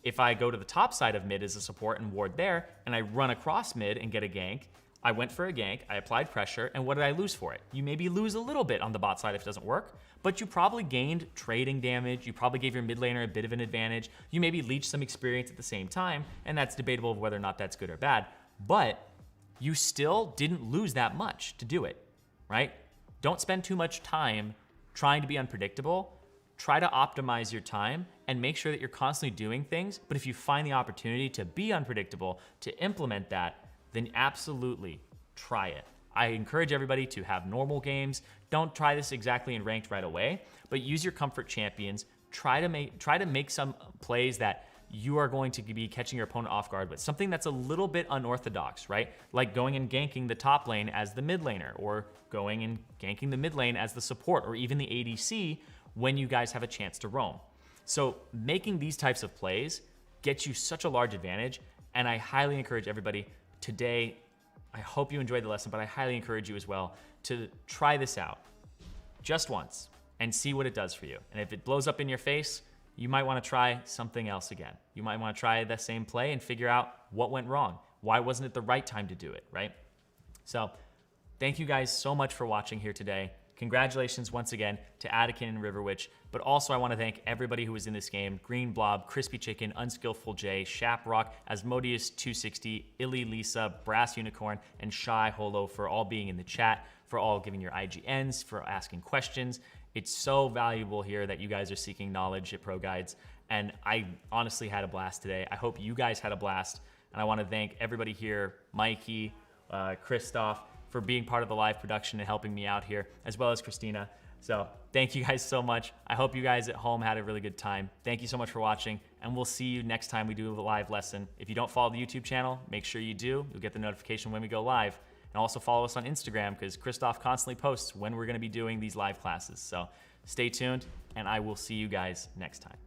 If I go to the top side of mid as a support and ward there, and I run across mid and get a gank, I went for a gank, I applied pressure, and what did I lose for it? You maybe lose a little bit on the bot side if it doesn't work, but you probably gained trading damage, you probably gave your mid laner a bit of an advantage, you maybe leached some experience at the same time, and that's debatable of whether or not that's good or bad, but you still didn't lose that much to do it, right? Don't spend too much time trying to be unpredictable. Try to optimize your time and make sure that you're constantly doing things, but if you find the opportunity to be unpredictable, to implement that, then absolutely try it. I encourage everybody to have normal games. Don't try this exactly in ranked right away, but use your comfort champions. Try to make some plays that you are going to be catching your opponent off guard with. Something that's a little bit unorthodox, right? Like going and ganking the top lane as the mid laner, or going and ganking the mid lane as the support, or even the ADC when you guys have a chance to roam. So making these types of plays gets you such a large advantage, and I highly encourage everybody today, I hope you enjoyed the lesson, but I highly encourage you as well to try this out just once and see what it does for you. And if it blows up in your face, you might want to try something else again. You might want to try the same play and figure out what went wrong. Why wasn't it the right time to do it, right? So thank you guys so much for watching here today. Congratulations once again to Atakin and Riverwitch, but also I want to thank everybody who was in this game: Green Blob, Crispy Chicken, Unskillful J, Shaprock, Asmodeus260, Illy Lisa, Brass Unicorn, and Shy Holo for all being in the chat, for all giving your IGNs, for asking questions. It's so valuable here that you guys are seeking knowledge at ProGuides, and I honestly had a blast today. I hope you guys had a blast, and I want to thank everybody here, Mikey, Christoph, for being part of the live production and helping me out here, as well as Christina. So thank you guys so much. I hope you guys at home had a really good time. Thank you so much for watching, and we'll see you next time we do a live lesson. If you don't follow the YouTube channel, make sure you do. You'll get the notification when we go live. And also follow us on Instagram, because Christoph constantly posts when we're going to be doing these live classes. So stay tuned, and I will see you guys next time.